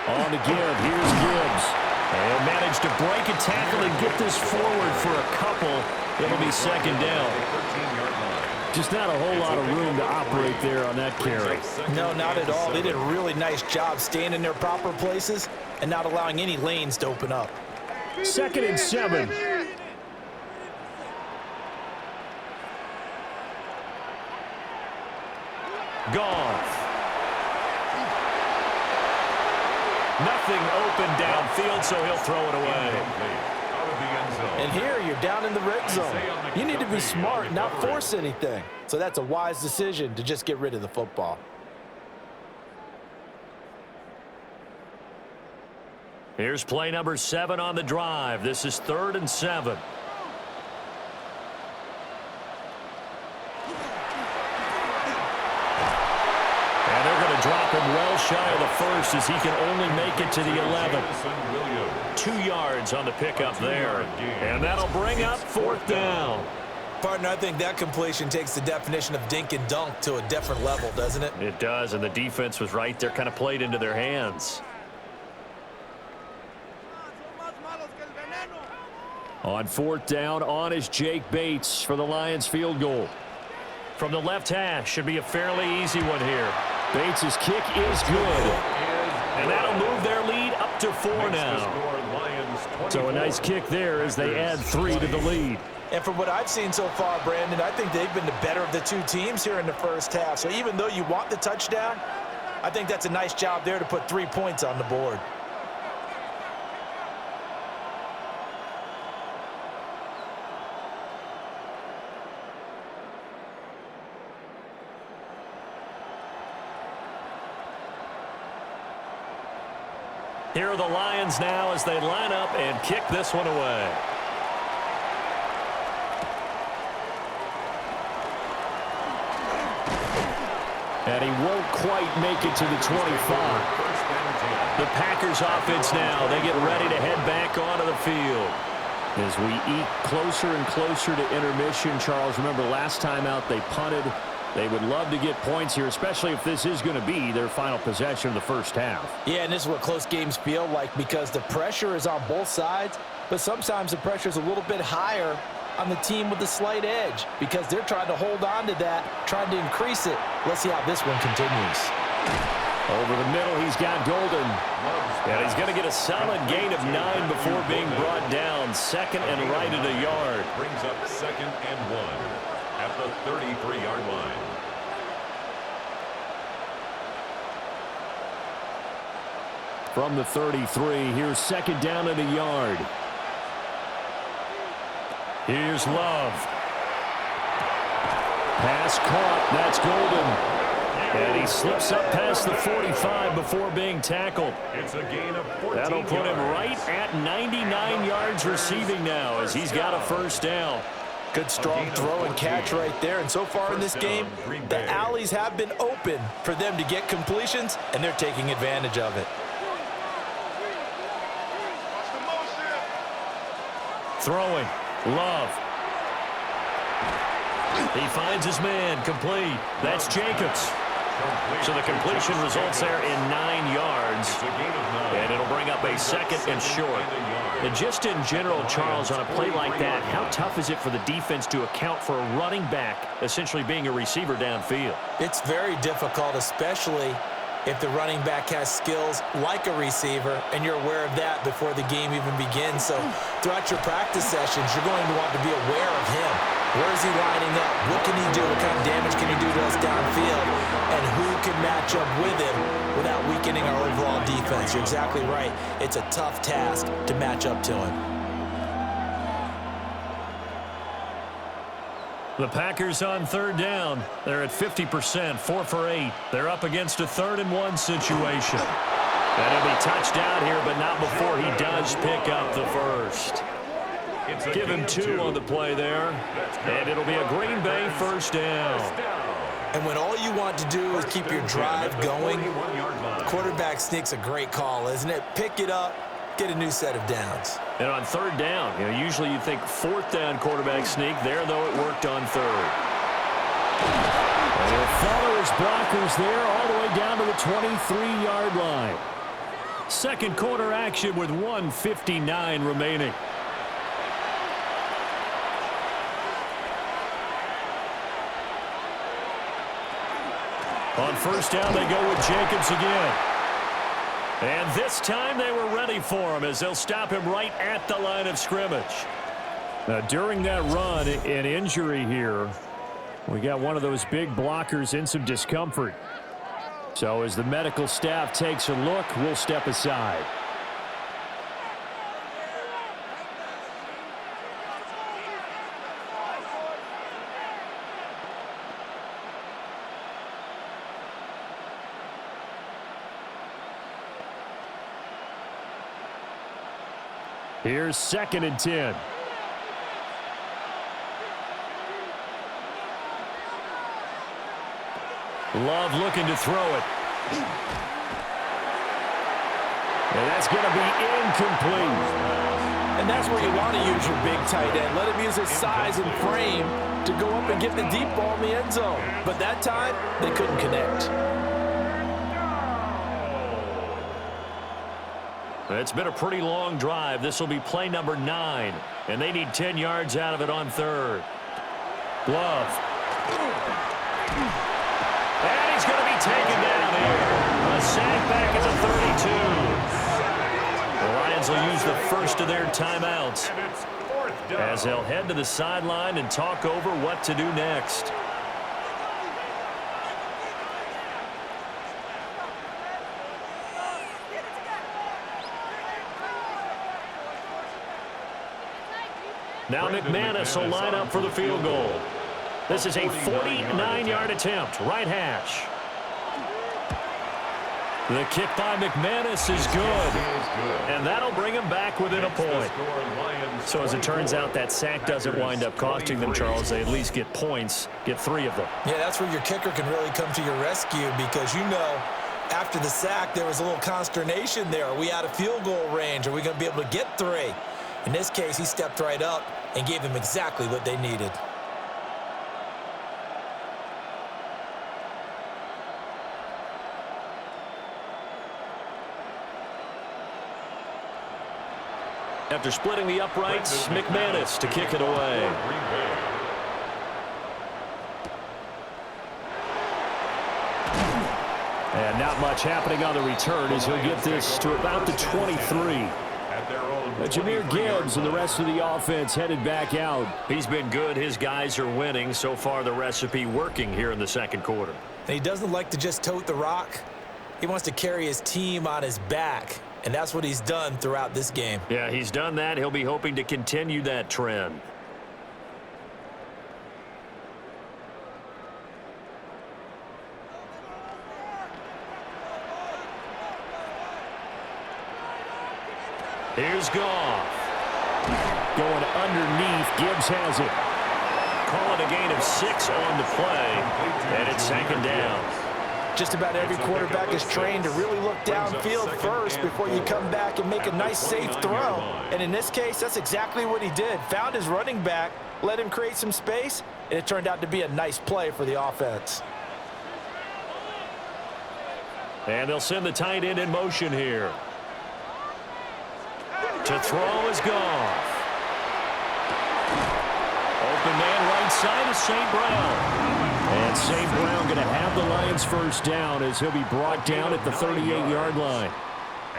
On to Gibbs. Here's Gibbs. And managed to break a tackle and get this forward for a couple. It'll be 2nd down. Just not a whole lot of room to operate there on that carry. No, not at all. They did a really nice job staying in their proper places and not allowing any lanes to open up. 2nd and 7. Goff. Nothing open downfield, so he'll throw it away. And here you're down in the red zone. You need to be smart and not force anything. So that's a wise decision to just get rid of the football. Here's play number 7 on the drive. This is 3rd and 7. And they're going to drop him well shy of the 1st as he can only make it to the 11. 2 yards on the pickup there. And that'll bring up 4th down. Partner, I think that completion takes the definition of dink and dunk to a different level, doesn't it? It does, and the defense was right there, kind of played into their hands. On 4th down, on is Jake Bates for the Lions field goal. From the left hash, should be a fairly easy one here. Bates' kick is good. And that'll move their lead up to 4 now. So a nice kick there as they add 3 to the lead. And from what I've seen so far, Brandon, I think they've been the better of the two teams here in the first half. So even though you want the touchdown, I think that's a nice job there to put 3 points on the board. Here are the Lions now as they line up and kick this one away. And he won't quite make it to the 25. The Packers offense now, they get ready to head back onto the field. As we eke closer and closer to intermission, Charles, remember last time out they punted. They would love to get points here, especially if this is going to be their final possession of the first half. Yeah, and this is what close games feel like because the pressure is on both sides, but sometimes the pressure is a little bit higher on the team with the slight edge because they're trying to hold on to that, trying to increase it. Let's see how this one continues. Over the middle, he's got Golden. And he's going to get a solid gain of 9 before being brought down. 2nd and right at a yard. Brings up 2nd and 1 at the 33-yard line. From the 33, here's 2nd down and a yard. Here's Love. Pass caught. That's Golden. And he slips up past the 45 before being tackled. It's a gain of 14 That'll put him yards. right at 99 yards receiving now as he's got a first down. Good strong throw and catch right there. And so far in this game, the alleys have been open for them to get completions, and they're taking advantage of it. Throwing. Love. He finds his man. Complete. That's Jacobs. So the completion results there in 9 yards. And it'll bring up a 2nd and short. And just in general, Charles, on a play like that, how tough is it for the defense to account for a running back essentially being a receiver downfield? It's very difficult, especially if the running back has skills like a receiver, and you're aware of that before the game even begins. So throughout your practice sessions, you're going to want to be aware of him. Where is he lining up? What can he do? What kind of damage can he do to us downfield? And who can match up with him without weakening our overall defense? You're exactly right. It's a tough task to match up to him. The Packers on 3rd down. They're at 50%, 4 for 8. They're up against a 3rd and 1 situation. And he'll be touched down here, but not before he does pick up the first. Give him 2 on the play there. And it'll be a Green Bay first down. And when all you want to do is keep your drive going, quarterback sneak's a great call, isn't it? Pick it up, get a new set of downs. And on third down, usually you think fourth down quarterback sneak. There, though, it worked on third. And he'll follow his blockers there all the way down to the 23-yard line. Second quarter action with 1:59 remaining. On first down, they go with Jacobs again. And this time they were ready for him as they'll stop him right at the line of scrimmage. Now, during that run, an injury here. We got one of those big blockers in some discomfort. So as the medical staff takes a look, we'll step aside. Here's 2nd and 10. Love looking to throw it. And that's going to be incomplete. And that's where you want to use your big tight end. Let him use his size and frame to go up and get the deep ball in the end zone. But that time, they couldn't connect. It's been a pretty long drive. This will be play number 9. And they need 10 yards out of it on third. Glove. And he's going to be taken down here. A sack back at the 32. The Lions will use the first of their timeouts as they'll head to the sideline and talk over what to do next. Now McManus will line up for the field goal. This is a 49-yard attempt, right hash. The kick by McManus is good, and that'll bring him back within a point. So as it turns out, that sack doesn't wind up costing them, Charles. They at least get points, get 3 of them. Yeah, that's where your kicker can really come to your rescue because, after the sack, there was a little consternation there. Are we out of field goal range? Are we going to be able to get 3? In this case, he stepped right up and gave them exactly what they needed. After splitting the uprights, McManus to kick it away. And not much happening on the return as he'll get this to about the 23. Jahmyr Gibbs and the rest of the offense headed back out. He's been good. His guys are winning. So far, the recipe working here in the second quarter. And he doesn't like to just tote the rock. He wants to carry his team on his back, and that's what he's done throughout this game. Yeah, he's done that. He'll be hoping to continue that trend. Here's Goff. Going underneath. Gibbs has it. Call it a gain of 6 on the play. And it's 2nd down. Just about every quarterback is trained to really look downfield first before you come back and make a nice, safe throw. And in this case, that's exactly what he did. Found his running back, let him create some space, and it turned out to be a nice play for the offense. And they'll send the tight end in motion here. To throw is Goff. Open man right side is St. Brown. And St. Brown going to have the Lions first down as he'll be brought down at the 38-yard line.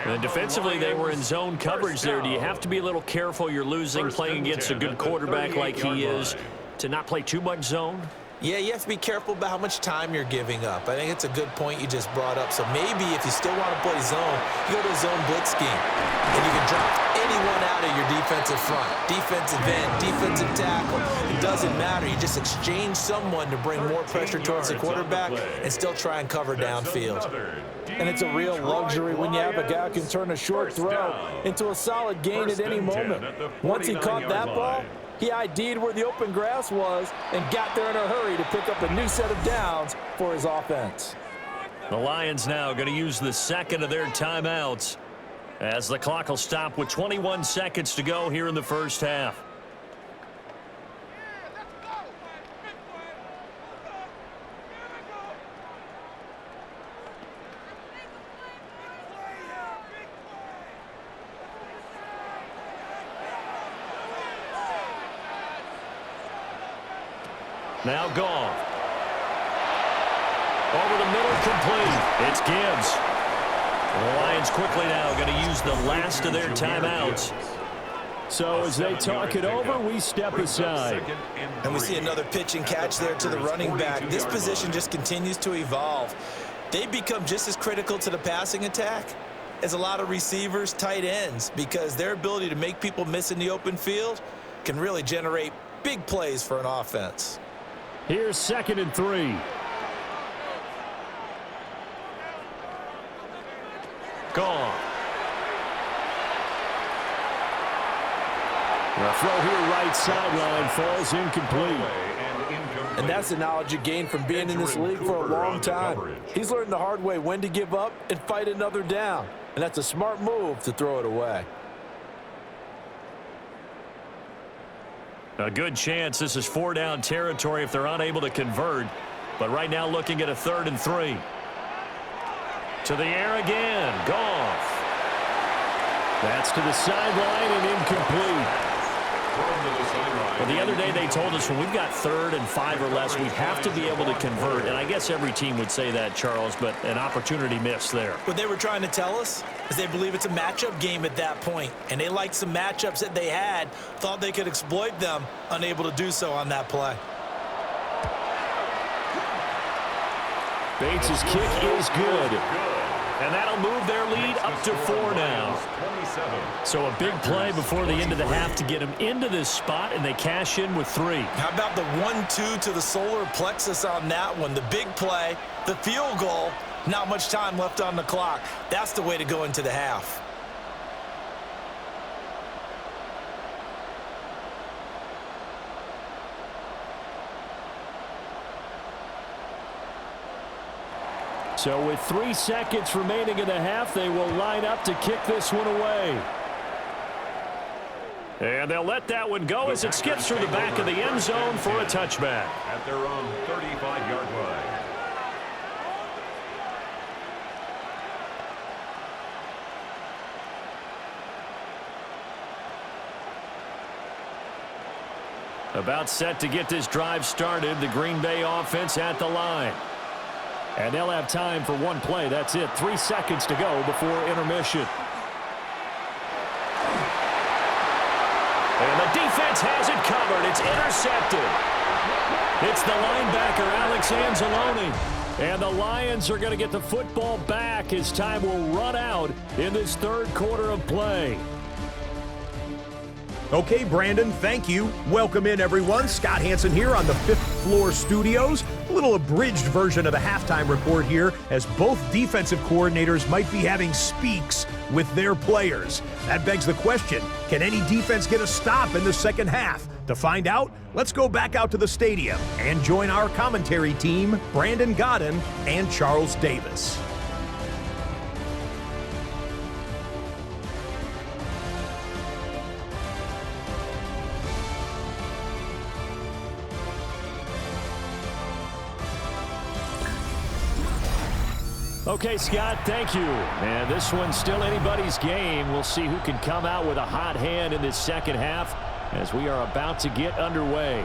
And defensively, they were in zone coverage there. Do you have to be a little careful? You're losing playing against a good quarterback like he is to not play too much zone? Yeah, you have to be careful about how much time you're giving up. I think it's a good point you just brought up. So maybe if you still want to play zone, you go to a zone blitz scheme. And you can drop anyone out of your defensive front. Defensive end, defensive tackle. It doesn't matter. You just exchange someone to bring more pressure towards the quarterback and still try and cover downfield. And it's a real luxury when you have a guy who can turn a short throw into a solid gain at any moment. Once he caught that ball, he ID'd where the open grass was and got there in a hurry to pick up a new set of downs for his offense. The Lions now going to use the second of their timeouts as the clock will stop with 21 seconds to go here in the first half. Now Goff. Over the middle, complete. It's Gibbs. The Lions quickly now going to use the last of their timeouts. So as they talk it over, we step aside. And we see another pitch and catch there to the running back. This position just continues to evolve. They become just as critical to the passing attack as a lot of receivers, tight ends, because their ability to make people miss in the open field can really generate big plays for an offense. Here's 2nd and 3. Goff. The throw here right sideline falls incomplete. And that's the knowledge you gain from being in this league for a long time. He's learned the hard way when to give up and fight another down. And that's a smart move to throw it away. A good chance this is 4-down territory if they're unable to convert. But right now looking at a 3rd and 3. To the air again. Goff. That's to the sideline and incomplete. Well, the other day they told us when we've got 3rd and 5 or less, we have to be able to convert. And I guess every team would say that, Charles, but an opportunity missed there. What they were trying to tell us is they believe it's a matchup game at that point. And they liked some matchups that they had, thought they could exploit them, unable to do so on that play. Bates' kick is good. And that'll move their lead up to 4 now. So a big play before the end of the half to get them into this spot, and they cash in with 3. How about the 1-2 to the solar plexus on that one? The big play, the field goal, not much time left on the clock. That's the way to go into the half. So with 3 seconds remaining in the half, they will line up to kick this one away. And they'll let that one go as it skips through the back of the end zone for a touchback. At their own 35-yard line. About set to get this drive started, the Green Bay offense at the line. And they'll have time for one play. That's it. 3 seconds to go before intermission. And the defense has it covered. It's intercepted. It's the linebacker, Alex Anzalone. And the Lions are going to get the football back as time will run out in this 3rd quarter of play. Okay, Brandon, thank you. Welcome in, everyone. Scott Hansen here on the 5th floor studios. A little abridged version of the halftime report here, as both defensive coordinators might be having speaks with their players. That begs the question, can any defense get a stop in the second half? To find out, let's go back out to the stadium and join our commentary team, Brandon Godden and Charles Davis. Okay, Scott, thank you. And this one's still anybody's game. We'll see who can come out with a hot hand in this second half as we are about to get underway.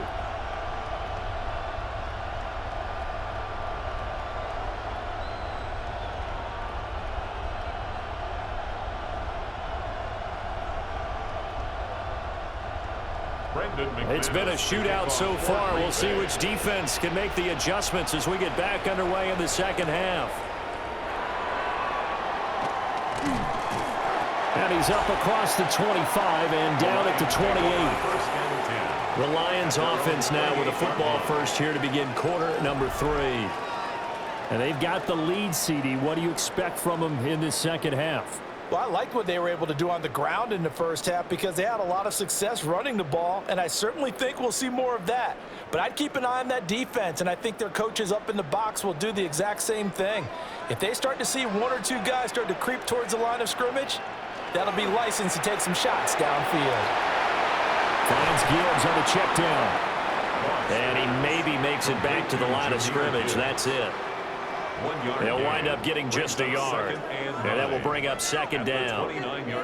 It's been a shootout so far. We'll see which defense can make the adjustments as we get back underway in the second half. And he's up across the 25 and down at the 28. The Lions offense now with a football first here to begin quarter number 3. And they've got the lead, CD. What do you expect from them in this second half? Well, I liked what they were able to do on the ground in the first half because they had a lot of success running the ball, and I certainly think we'll see more of that. But I'd keep an eye on that defense, and I think their coaches up in the box will do the exact same thing. If they start to see one or two guys start to creep towards the line of scrimmage, that'll be licensed to take some shots downfield. Finds Gibbs on the check down. And he maybe makes it back to the line of scrimmage. That's it. They'll wind up getting just a yard. And that will bring up second down.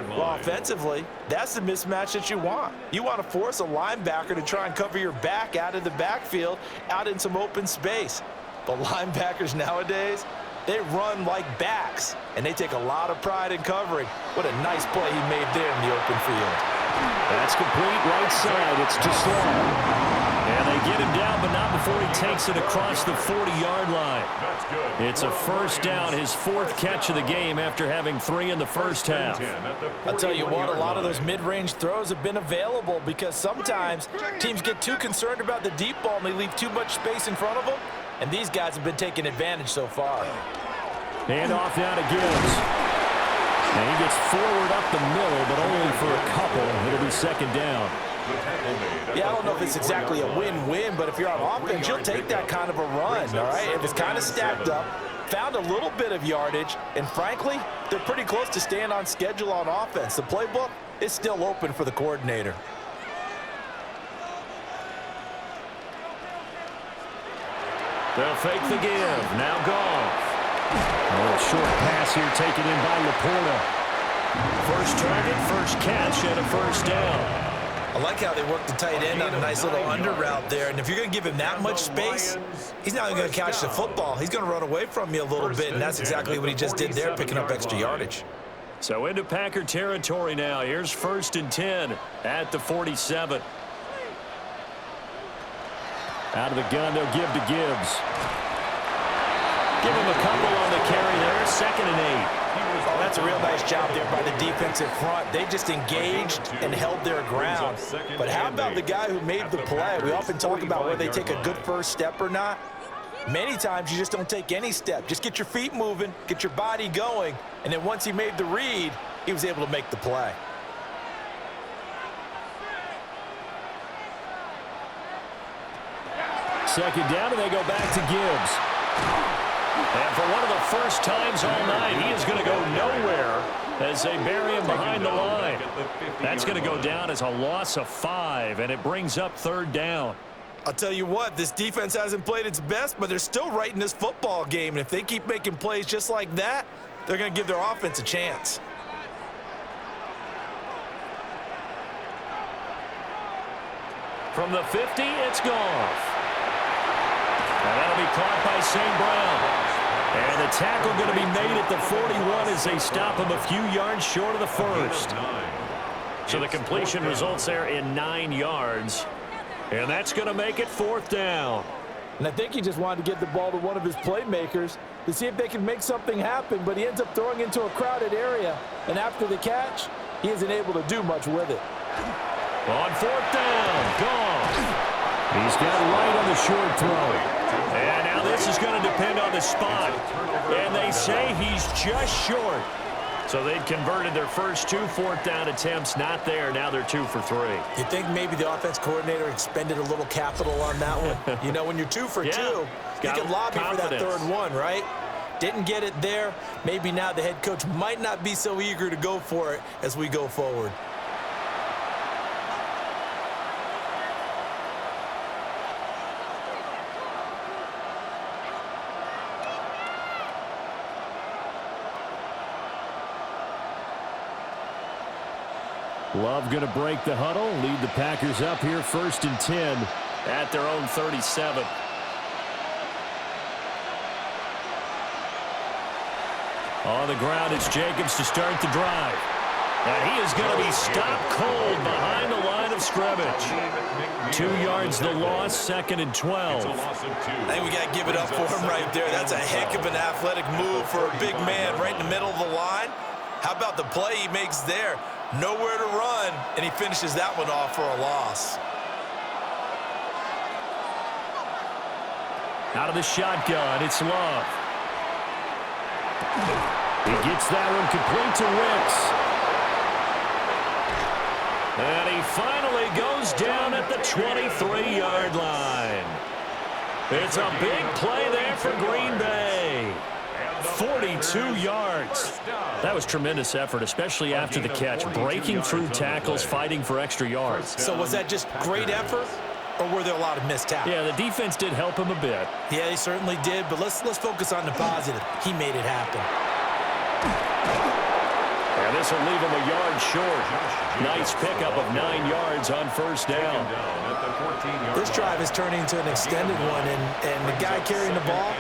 Well, offensively, that's the mismatch that you want. You want to force a linebacker to try and cover your back out of the backfield, out in some open space. But linebackers nowadays, they run like backs, and they take a lot of pride in covering. What a nice play he made there in the open field. That's complete right side. It's to Sloan. And they get him down, but not before he takes it across the 40-yard line. It's a first down, his fourth catch of the game after having 3 in the first half. I'll tell you what, a lot of those mid-range throws have been available because sometimes teams get too concerned about the deep ball and they leave too much space in front of them, and these guys have been taking advantage so far. Hand off now to Gibbs. And he gets forward up the middle, but only for a couple. It'll be second down. Yeah, I don't know if it's exactly a win-win, but if you're on offense, you'll take that kind of a run, all right? If it's kind of stacked up, found a little bit of yardage, and frankly, they're pretty close to staying on schedule on offense. The playbook is still open for the coordinator. They'll fake the give. Now Goff. A little short pass here taken in by Laporta. First target, first catch, and a first down. I like how they work the tight end on a nice little under route there. And if you're going to give him that much space, he's not even going to catch the football. He's going to run away from you a little bit, and that's exactly what he just did there, picking up extra yardage. So into Packer territory now. Here's 1st and 10 at the 47. Out of the gun, they'll give to Gibbs. Give him a couple on the carry there. 2nd and 8. Oh, that's a real nice job there by the defensive front. They just engaged and held their ground. But how about the guy who made the play? We often talk about whether they take a good first step or not. Many times you just don't take any step. Just get your feet moving, get your body going, and then once he made the read, he was able to make the play. Second down, and they go back to Gibbs. And for one of the first times all night, he is going to go nowhere as they bury him behind the line. That's going to go down as a loss of 5, and it brings up 3rd down. I'll tell you what, this defense hasn't played its best, but they're still right in this football game. And if they keep making plays just like that, they're going to give their offense a chance. From the 50, it's Goff. And that'll be caught by St. Brown. And the tackle going to be made at the 41 as they stop him a few yards short of the first. So the completion results there in 9 yards. And that's going to make it 4th down. And I think he just wanted to get the ball to one of his playmakers to see if they can make something happen, but he ends up throwing into a crowded area. And after the catch, he isn't able to do much with it. On 4th down, Goff. He's got right on the short throw. And now this is going to depend on the spot. And they say he's just short. So they'd converted their first 2 4th down attempts. Not there. Now they're 2 for 3. You think maybe the offense coordinator expended a little capital on that one? You know, when you're 2 for 2, you can lobby for that 3rd one, right? Didn't get it there. Maybe now the head coach might not be so eager to go for it as we go forward. Love going to break the huddle, lead the Packers up here 1st and 10 at their own 37. On the ground, it's Jacobs to start the drive. And he is going to be stopped cold behind the line of scrimmage. 2 yards the loss, 2nd and 12. I think we got to give it up for him right there. That's a heck of an athletic move for a big man right in the middle of the line. How about the play he makes there? Nowhere to run, and he finishes that one off for a loss. Out of the shotgun, it's Love. He gets that one complete to Wicks. And he finally goes down at the 23-yard line. It's a big play there for Green Bay. 42 yards. That was tremendous effort, especially after the catch. Breaking through tackles, fighting for extra yards. So was that just great effort, or were there a lot of missed tackles? Yeah, the defense did help him a bit. Yeah, they certainly did, but let's focus on the positive. He made it happen. And this will leave him a yard short. Nice pickup of 9 yards on first down. This drive is turning into an extended one, and the guy carrying the ball,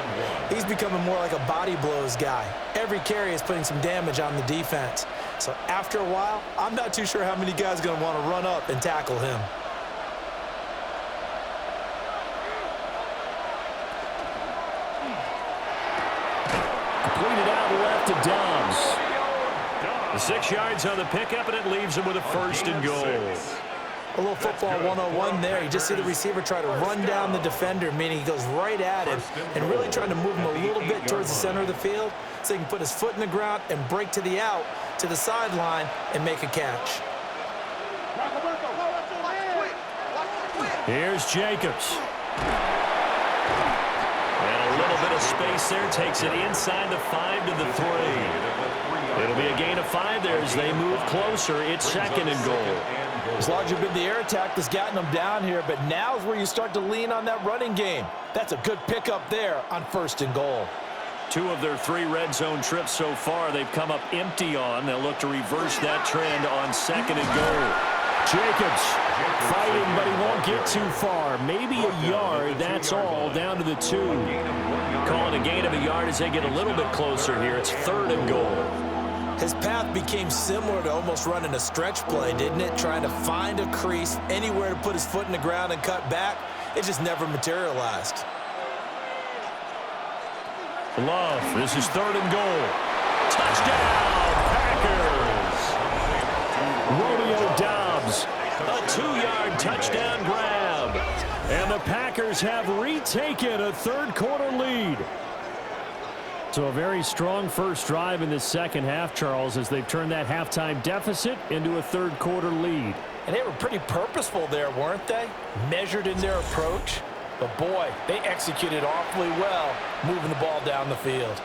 he's becoming more like a body blows guy. Every carry is putting some damage on the defense. So after a while, I'm not too sure how many guys are going to want to run up and tackle him. Completed out left to Dobbs. 6 yards on the pickup, and it leaves him with a first and goal. A little football 101 there. You just see the receiver try to run down the defender, meaning he goes right at him and really trying to move him a little bit towards the center of the field so he can put his foot in the ground and break to the out, to the sideline, and make a catch. Here's Jacobs. And a little bit of space there. Takes it inside the 5 to the 3. It'll be a gain of 5 there as they move closer. It's second and goal. It's largely been the air attack that's gotten them down here, but now is where you start to lean on that running game. That's a good pickup there on first and goal. 2 of their 3 red zone trips so far they've come up empty on. They'll look to reverse that trend on second and goal. Jacobs fighting, but he won't get too far. Maybe a yard, that's all, down to the 2. Calling a gain of a yard as they get a little bit closer here. It's third and goal. His path became similar to almost running a stretch play, didn't it? Trying to find a crease, anywhere to put his foot in the ground and cut back. It just never materialized. Love, this is third and goal. Touchdown, Packers. Romeo Dobbs, a 2-yard touchdown grab. And the Packers have retaken a third-quarter lead. So a very strong first drive in the second half, Charles, as they've turned that halftime deficit into a third-quarter lead. And they were pretty purposeful there, weren't they? Measured in their approach. But, boy, they executed awfully well moving the ball down the field.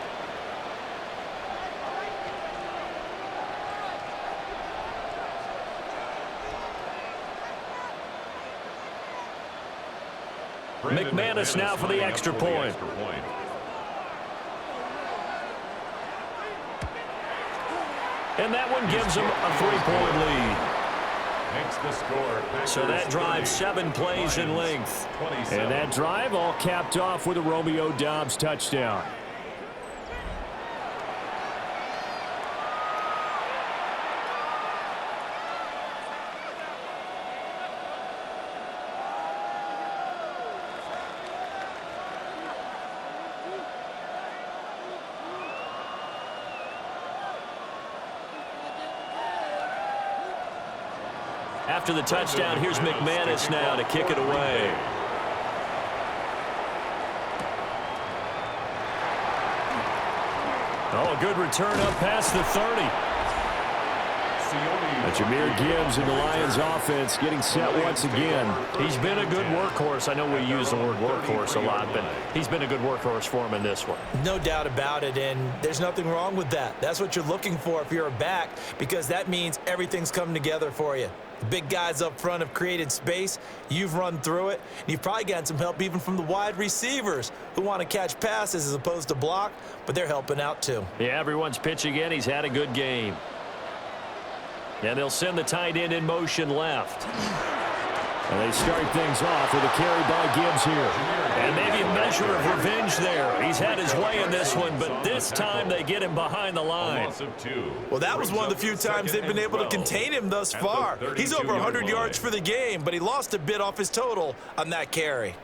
McManus now for the extra point. And that one gives them a 3-point lead. So that drive 7 plays in length. And that drive all capped off with a Romeo Dobbs touchdown. After the touchdown, here's McManus now to kick it away. Oh, a good return up past the 30. Jameer Gibbs in the Lions offense getting set once again. He's been a good workhorse. I know we use the word workhorse a lot, but he's been a good workhorse for him in this one. No doubt about it, and there's nothing wrong with that. That's what you're looking for if you're a back, because that means everything's coming together for you. The big guys up front have created space. You've run through it. And you've probably gotten some help even from the wide receivers who want to catch passes as opposed to block, but they're helping out too. Yeah, everyone's pitching in. He's had a good game. And they'll send the tight end in motion left. And they start things off with a carry by Gibbs here. And maybe a measure of revenge there. He's had his way in this one, but this time they get him behind the line. Well, that was one of the few times they've been able to contain him thus far. He's over 100 yards for the game, but he lost a bit off his total on that carry.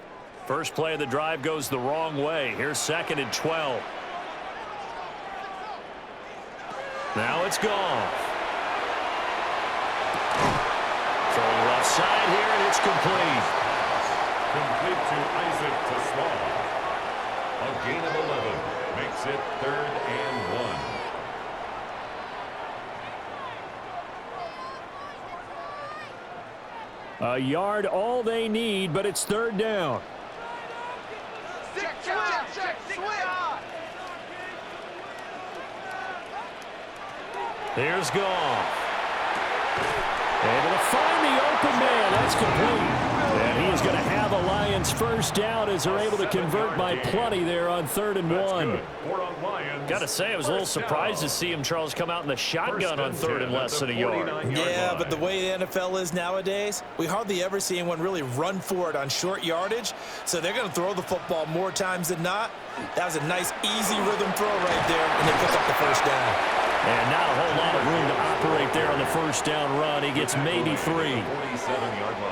First play of the drive goes the wrong way. Here's second and 12. Now it's gone. Throwing left side here, and it's complete. Complete to Isaac to Slaw. A gain of 11. Makes it 3rd and 1. A yard all they need, but it's 3rd down. Here's Goff. Able to find the open man. That's complete. And he is going to have a Lions first down as they're able to convert by plenty there on 3rd and 1. Got to say, I was a little surprised to see him, Charles, come out in the shotgun on 3rd and less than a yard. Yeah, but the way the NFL is nowadays, we hardly ever see anyone really run for it on short yardage. So they're going to throw the football more times than not. That was a nice, easy rhythm throw right there, and they pick up the first down. And not a whole lot of room to operate there on the first down run. He gets maybe 3.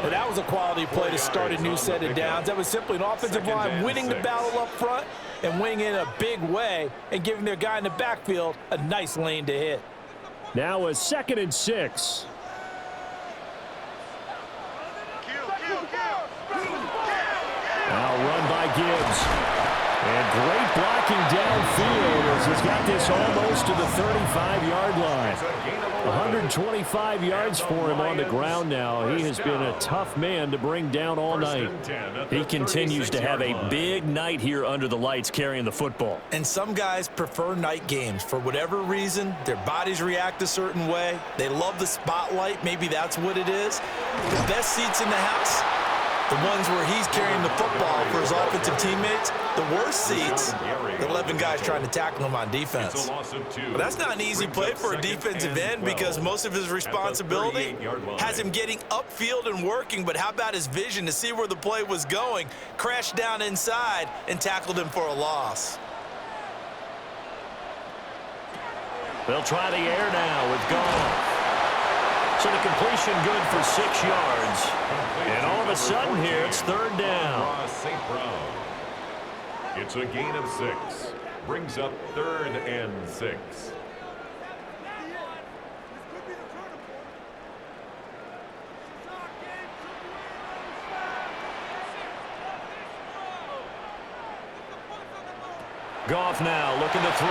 And that was a quality play to start a new set of downs. That was simply an offensive line winning the battle up front and winning in a big way and giving their guy in the backfield a nice lane to hit. Now a 2nd and 6. Now run by Gibbs. And great blocking downfield as he's got this almost to the 35-yard line. 125 yards for him on the ground now. He has been a tough man to bring down all night. He continues to have a big night here under the lights carrying the football. And some guys prefer night games. For whatever reason, their bodies react a certain way. They love the spotlight. Maybe that's what it is. The best seats in the house, the ones where he's carrying the football for his offensive teammates. The worst seats, the 11 guys trying to tackle him on defense. But that's not an easy play for a defensive end because most of his responsibility has him getting upfield and working. But how about his vision to see where the play was going, crashed down inside, and tackled him for a loss. They'll try the air now with Goff. So the completion good for 6 yards. And all of a sudden here, it's 3rd down. It's a gain of 6. Brings up 3rd and 6. Goff now looking to throw.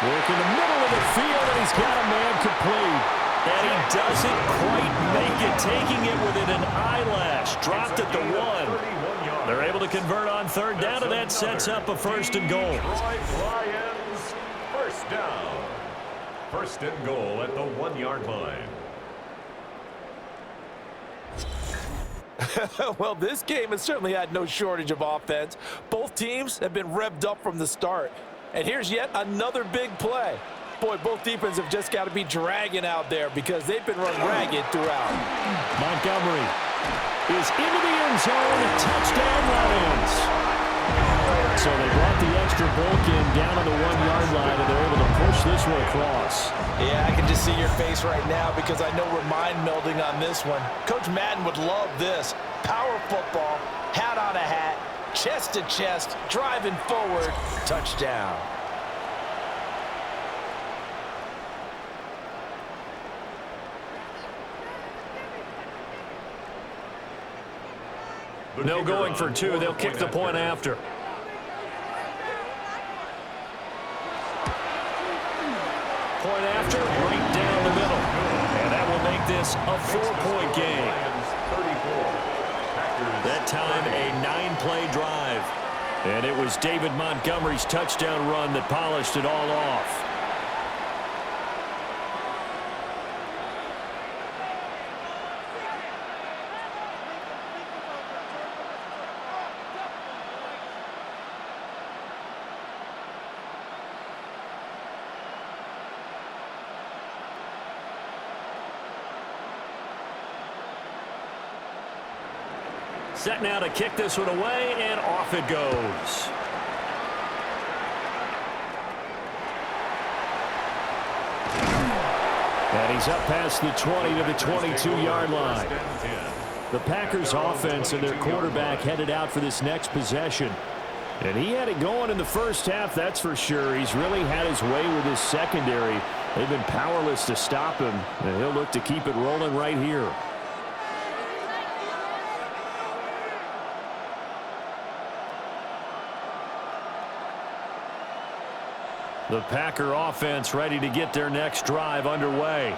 Work in the middle of the field, and he's got a man complete. And he doesn't quite make it, taking it within an eyelash. Dropped at the 1. They're able to convert on 3rd down, and that sets up a 1st and goal. Lions, first down. 1st and goal at the 1-yard line. Well, this game has certainly had no shortage of offense. Both teams have been revved up from the start. And here's yet another big play. Boy, both defenses have just got to be dragging out there because they've been run ragged throughout. Montgomery is into the end zone. Touchdown, Lions. So they brought the extra bulk in down on the 1-yard line, and they're able to push this one across. Yeah, I can just see your face right now because I know we're mind melding on this one. Coach Madden would love this. Power football, hat on a hat, chest to chest, driving forward, touchdown. No going for 2. They'll kick the point after. Point after, right down the middle. And that will make this a 4-point game. That time, a 9-play drive. And it was David Montgomery's touchdown run that polished it all off. Set now to kick this one away, and off it goes. And he's up past the 20 to the 22-yard line. The Packers offense and their quarterback headed out for this next possession. And he had it going in the first half, that's for sure. He's really had his way with his secondary. They've been powerless to stop him, and he'll look to keep it rolling right here. The Packer offense ready to get their next drive underway.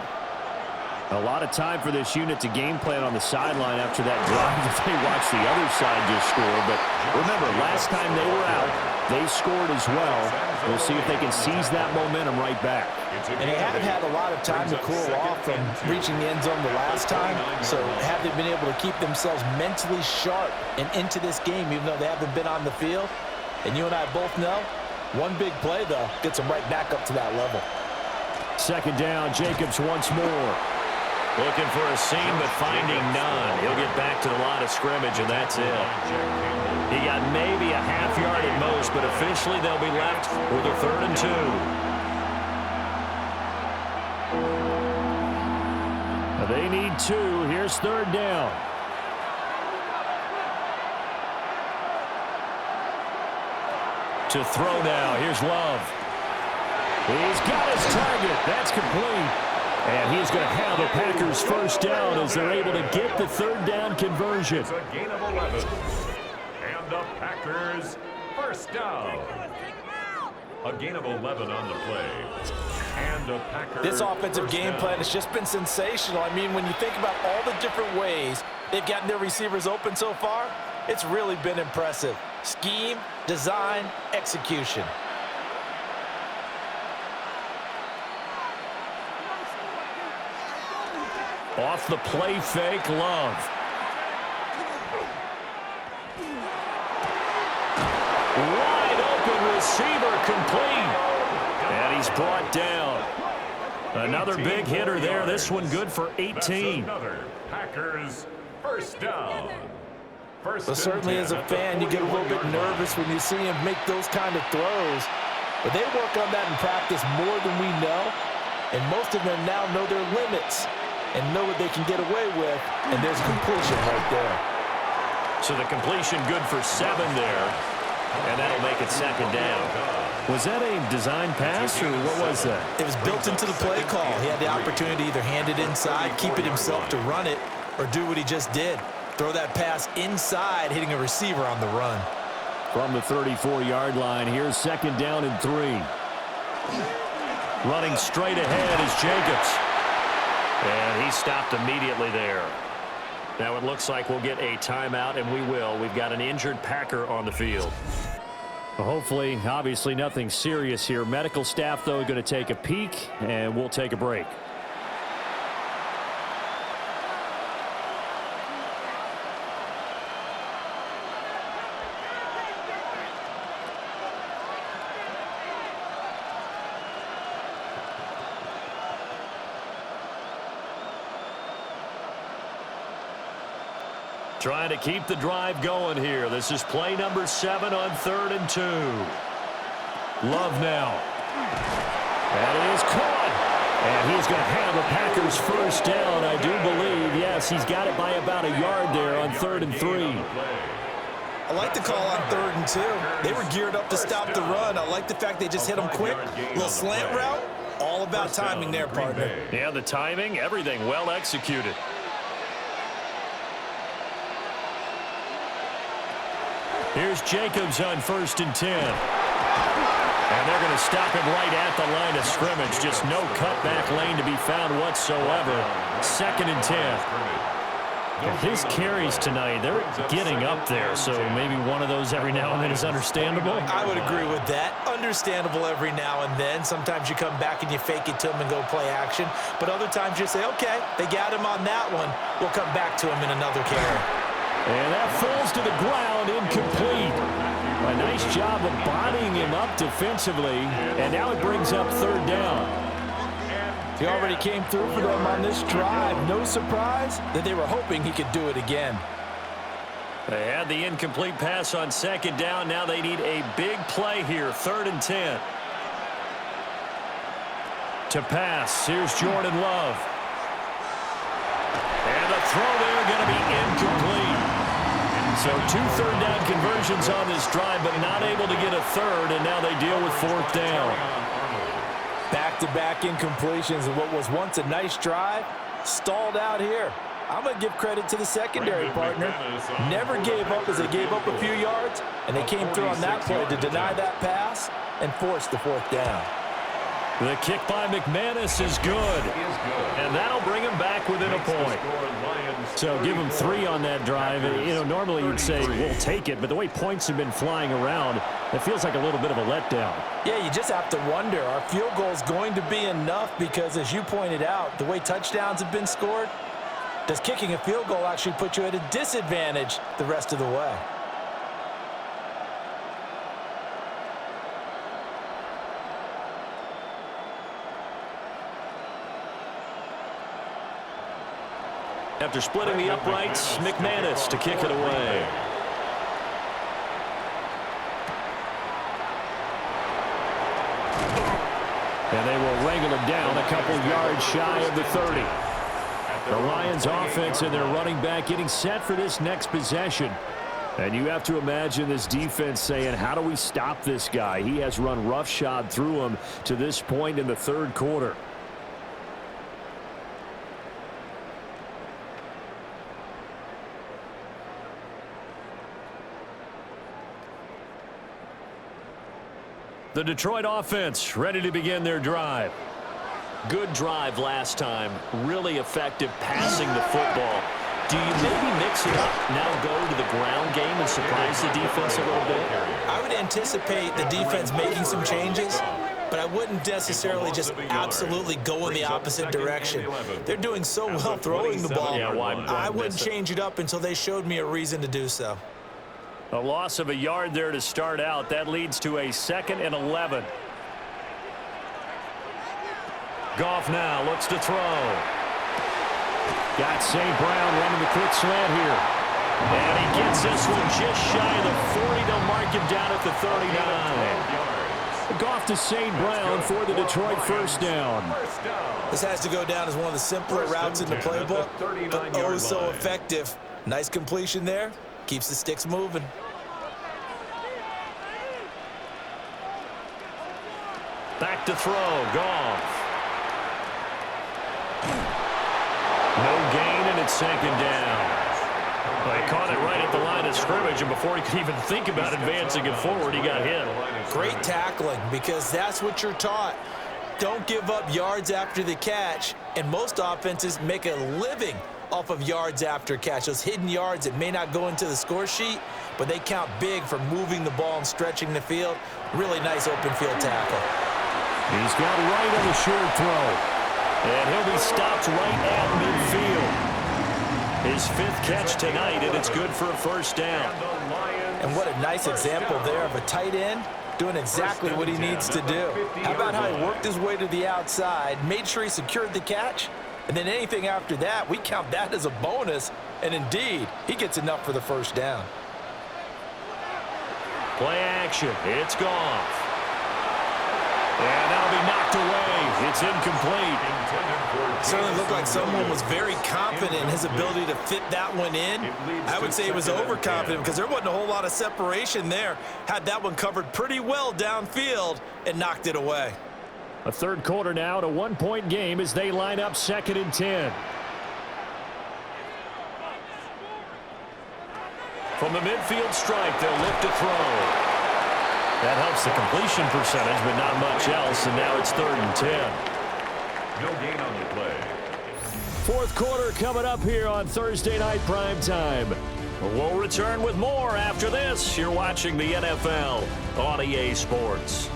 A lot of time for this unit to game plan on the sideline after that drive that they watched the other side just score. But remember, last time they were out, they scored as well. We'll see if they can seize that momentum right back. And they haven't had a lot of time to cool off from reaching the end zone the last time. So have they been able to keep themselves mentally sharp and into this game, even though they haven't been on the field? And you and I both know, one big play, though, gets them right back up to that level. Second down, Jacobs once more. Looking for a seam, but finding none. He'll get back to the line of scrimmage, and that's it. He got maybe a half yard at most, but officially they'll be left with a 3rd and 2. They need 2. Here's 3rd down. To throw now. Here's Love. He's got his target. That's complete. And he's going to have a Packers 1st down as they're able to get the 3rd down conversion. It's a gain of 11. And the Packers 1st down. A gain of 11 on the play. And the Packers. This offensive game plan has just been sensational. I mean, when you think about all the different ways they've gotten their receivers open so far, it's really been impressive. Scheme, design, execution. Off the play fake, Love. Wide open receiver complete. And he's brought down. Another big hitter there. This one good for 18. Another Packers 1st down. But certainly as a fan, you get a little bit nervous when you see him make those kind of throws. But they work on that in practice more than we know. And most of them now know their limits and know what they can get away with, and there's a completion right there. So the completion good for 7 there, and that'll make it 2nd down. Was that a design pass, or what was that? It was built into the play call. He had the opportunity to either hand it inside, keep it himself to run it, or do what he just did. Throw that pass inside, hitting a receiver on the run. From the 34-yard line, here's 2nd down and 3. Running straight ahead is Jacobs. And he stopped immediately there. Now it looks like we'll get a timeout, and we will. We've got an injured Packer on the field. Well, hopefully, obviously nothing serious here. Medical staff, though, going to take a peek, and we'll take a break. Trying to keep the drive going here. This is play number 7 on 3rd and 2. Love now. That is caught. And he's going to have a Packers 1st down, I do believe. Yes, he's got it by about a yard there on 3rd and 3. I like the call on 3rd and 2. They were geared up to stop the run. I like the fact they just hit them quick. Little slant route. All about timing there, partner. Yeah, the timing, everything well executed. Here's Jacobs on 1st and 10. And they're going to stop him right at the line of scrimmage. Just no cutback lane to be found whatsoever. 2nd and 10. And his carries tonight, they're getting up there. So maybe one of those every now and then is understandable. I would agree with that. Understandable every now and then. Sometimes you come back and you fake it to him and go play action. But other times you say, okay, they got him on that one. We'll come back to him in another carry. And that falls to the ground, incomplete. A nice job of bodying him up defensively, and now it brings up 3rd down. He already came through for them on this drive. No surprise that they were hoping he could do it again. They had the incomplete pass on 2nd down. Now they need a big play here, 3rd and 10. To pass, here's Jordan Love. And the throw there going to be incomplete. So 2 3rd down conversions on this drive, but not able to get a 3rd, and now they deal with 4th down. Back-to-back incompletions, and what was once a nice drive stalled out here. I'm going to give credit to the secondary partner. Never gave up as they gave up a few yards, and they came through on that play to deny that pass and force the 4th down. The kick by McManus is good, and that'll bring him back within a point. So give him 3 on that drive. You know, normally you'd say, we'll take it, but the way points have been flying around, it feels like a little bit of a letdown. Yeah, you just have to wonder, are field goals going to be enough? Because as you pointed out, the way touchdowns have been scored, does kicking a field goal actually put you at a disadvantage the rest of the way? After splitting the uprights, McManus to kick it away. And they will wrangle him down a couple yards shy of the 30. The Lions offense and their running back getting set for this next possession. And you have to imagine this defense saying, how do we stop this guy? He has run roughshod through him to this point in the 3rd quarter. The Detroit offense ready to begin their drive. Good drive last time. Really effective passing the football. Do you maybe mix it up, now go to the ground game and surprise the defense a little bit? I would anticipate the defense making some changes, but I wouldn't necessarily just absolutely go in the opposite direction. They're doing so well throwing the ball. I wouldn't change it up until they showed me a reason to do so. A loss of a yard there to start out. That leads to a 2nd and 11. Goff now looks to throw. Got St. Brown running the quick slant here. And he gets this one just shy of the 40. They'll mark him down at the 39. Goff to St. Brown for the Detroit 1st down. This has to go down as one of the simpler routes in the playbook, but oh so effective. Nice completion there. Keeps the sticks moving. Back to throw. Goff. No gain, and it's 2nd down. Well, he caught it right at the line of scrimmage, and before he could even think about advancing it forward, he got hit. Great tackling, because that's what you're taught. Don't give up yards after the catch, and most offenses make a living off of yards after catch. Those hidden yards that may not go into the score sheet, but they count big for moving the ball and stretching the field. Really nice open field tackle. He's got right on the short throw. And he'll be stopped right at midfield. His 5th catch tonight, and it's good for a 1st down. And what a nice example there of a tight end doing exactly what he needs to do. How about how he worked his way to the outside, made sure he secured the catch, and then anything after that, we count that as a bonus. And indeed, he gets enough for the 1st down. Play action. It's Goff. And that'll be knocked away. It's incomplete. Certainly looked like someone was very confident in his ability to fit that one in. I would say he was overconfident because there wasn't a whole lot of separation there. Had that one covered pretty well downfield and knocked it away. A 3rd quarter now, and a 1-point game as they line up 2nd and 10. From the midfield stripe, they'll look to throw. That helps the completion percentage, but not much else, and now it's 3rd and 10. No gain on the play. 4th quarter coming up here on Thursday Night Prime Time. We'll return with more after this. You're watching the NFL on EA Sports.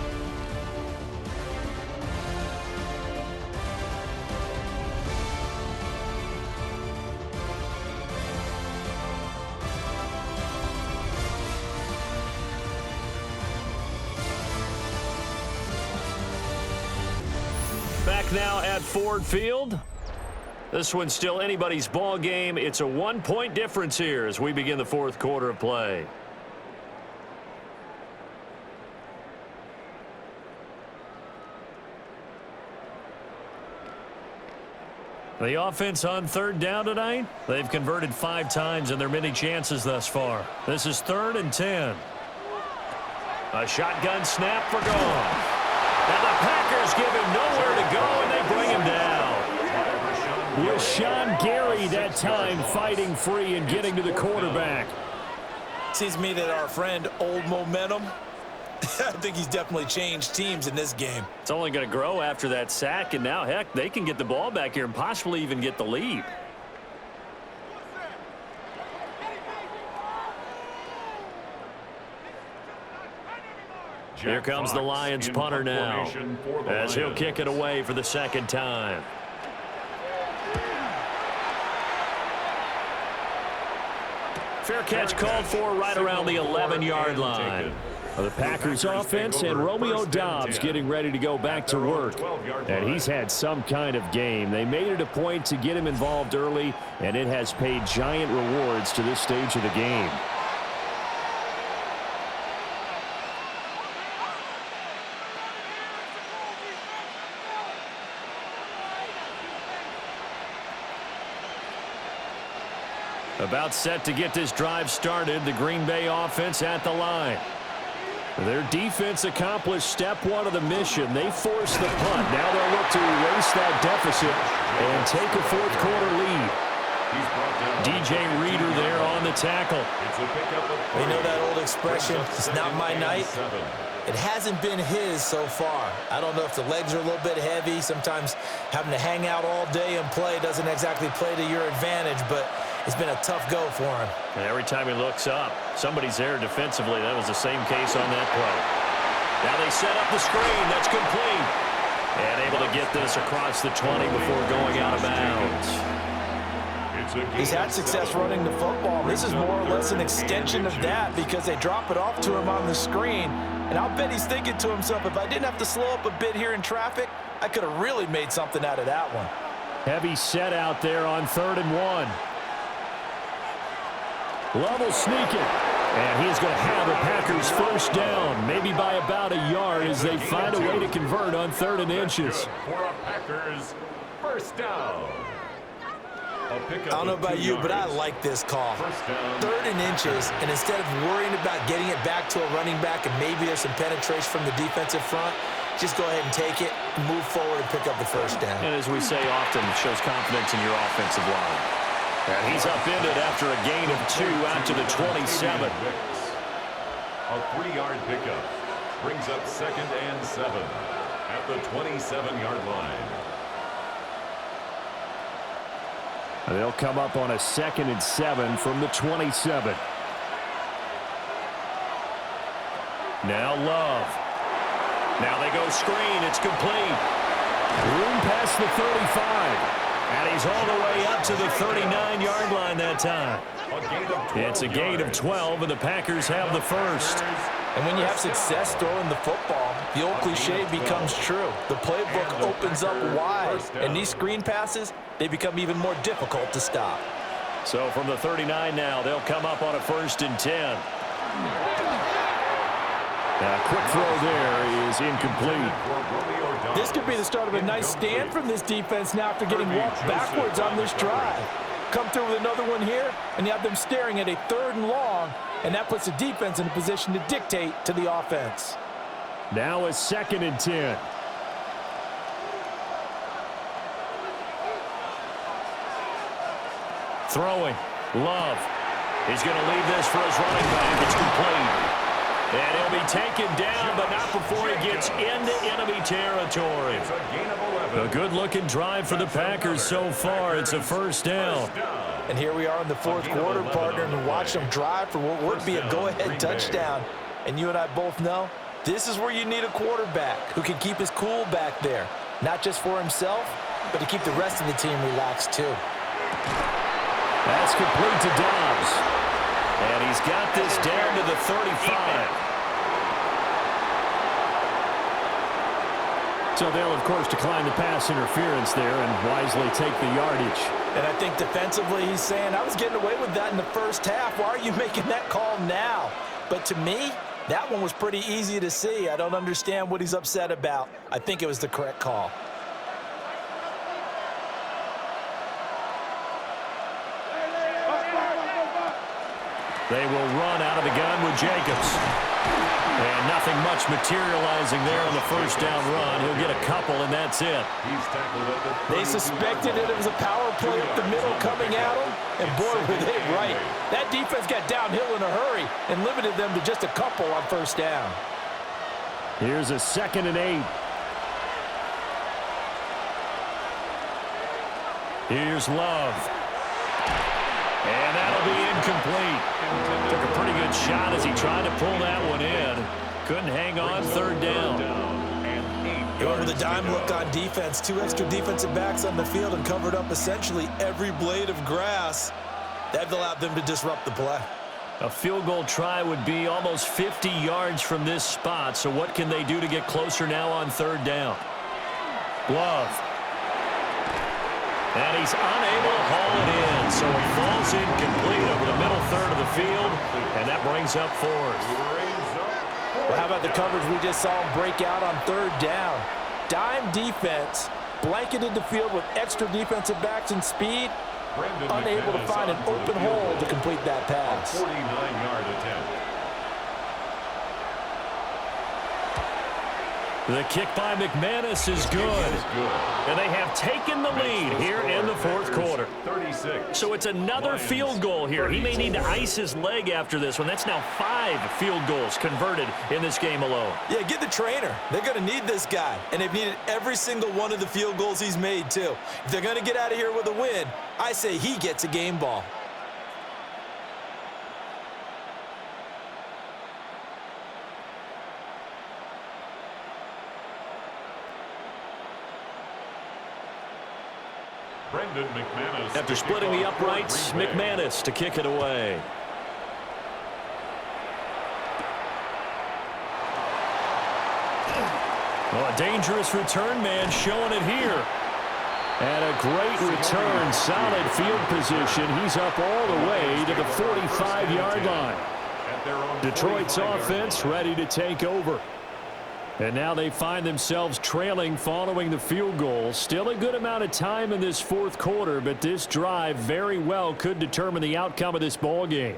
Back now at Ford Field. This one's still anybody's ball game. It's a 1-point difference here as we begin the 4th quarter of play. The offense on 3rd down tonight. They've converted 5 times in their many chances thus far. This is 3rd and 10. A shotgun snap for Goff. And the Packers give him nowhere to go, and they bring him down. with Sean Gary that time fighting free and getting to the quarterback. Seems to me that our friend Old Momentum, I think he's definitely changed teams in this game. It's only going to grow after that sack, and now, heck, they can get the ball back here and possibly even get the lead. Here comes the Lions punter now, as he'll kick it away for the second time. Fair catch called for right around the 11-yard line. The Packers offense and Romeo Doubs getting ready to go back to work. And he's had some kind of game. They made it a point to get him involved early, and it has paid giant rewards to this stage of the game. About set to get this drive started, the Green Bay offense at the line. Their defense accomplished step one of the mission. They forced the punt. Now they'll look to erase that deficit and take a fourth quarter lead. DJ Reader there on the tackle. You know that old expression, it's not my night? It hasn't been his so far. I don't know if the legs are a little bit heavy. Sometimes having to hang out all day and play doesn't exactly play to your advantage, but it's been a tough go for him. And every time he looks up, somebody's there defensively. That was the same case on that play. Now they set up the screen. That's complete. And able to get this across the 20 before going out of bounds. He's had success running the football. This is more or less an extension of that because they drop it off to him on the screen. And I'll bet he's thinking to himself, if I didn't have to slow up a bit here in traffic, I could have really made something out of that one. Heavy set out there on 3rd and 1. Love will sneak it. And he's going to have the Packers first down, maybe by about a yard as they find a way to convert on 3rd and inches. For a Packers first down. I don't know about you, but I like this call. 3rd and inches, and instead of worrying about getting it back to a running back and maybe there's some penetration from the defensive front, just go ahead and take it, move forward, and pick up the first down. And as we say often, it shows confidence in your offensive line. And he's upended after a gain of 2 out to the 27. A 3-yard pickup brings up 2nd and 7 at the 27-yard line. They'll come up on a 2nd and 7 from the 27. Now Love. Now they go screen. It's complete. Room past the 35. And he's all the way up to the 39-yard line that time. It's a gain of 12, and the Packers have the first. And when you have success throwing the football, the old cliche becomes true. The playbook opens up wide, and these screen passes, they become even more difficult to stop. So from the 39 now, they'll come up on a 1st and 10. A quick throw there is incomplete. This could be the start of a nice stand from this defense now after getting walked backwards on this drive. Come through with another one here, and you have them staring at a 3rd and long, and that puts the defense in a position to dictate to the offense. Now a 2nd and 10. Throwing. Love. He's going to leave this for his running back. It's complete. And he'll be taken down, but not before he gets into enemy territory. A good-looking drive for the Packers so far. It's a 1st down. And here we are in the 4th quarter, partner, and watch them drive for what would be a go-ahead touchdown. And you and I both know this is where you need a quarterback who can keep his cool back there. Not just for himself, but to keep the rest of the team relaxed too. That's complete to Doubs. And he's got this down to the 35. So they'll, of course, decline the pass interference there and wisely take the yardage. And I think defensively he's saying, I was getting away with that in the first half. Why are you making that call now? But to me, that one was pretty easy to see. I don't understand what he's upset about. I think it was the correct call. They will run out of the gun with Jacobs. And nothing much materializing there on the first down run. He'll get a couple, and that's it. They suspected it was a power play up the middle coming at them, and boy, were they right. That defense got downhill in a hurry and limited them to just a couple on first down. Here's a 2nd and 8. Here's Love. And that'll be incomplete. Took a pretty good shot as he tried to pull that one in. Couldn't hang on 3rd down. He went with a dime look on defense. 2 extra defensive backs on the field and covered up essentially every blade of grass. That allowed them to disrupt the play. A field goal try would be almost 50 yards from this spot. So what can they do to get closer now on 3rd down? Love. And he's unable to haul it in, so it falls incomplete over the middle third of the field, and that brings up 4th. Well, how about the coverage we just saw him break out on 3rd down? Dime defense, blanketed the field with extra defensive backs and speed, unable to find an open hole to complete that pass. 49-yard attempt. The kick by McManus is good. And they have taken the lead here in the 4th quarter. So it's another field goal here. He may need to ice his leg after this one. That's now 5 field goals converted in this game alone. Yeah, get the trainer. They're going to need this guy. And they've needed every single one of the field goals he's made, too. If they're going to get out of here with a win, I say he gets a game ball. After splitting the uprights, McManus to kick it away. Well, a dangerous return man showing it here. And a great return, solid field position. He's up all the way to the 45-yard line. Detroit's offense ready to take over. And now they find themselves trailing following the field goal. Still a good amount of time in this 4th quarter, but this drive very well could determine the outcome of this ball game.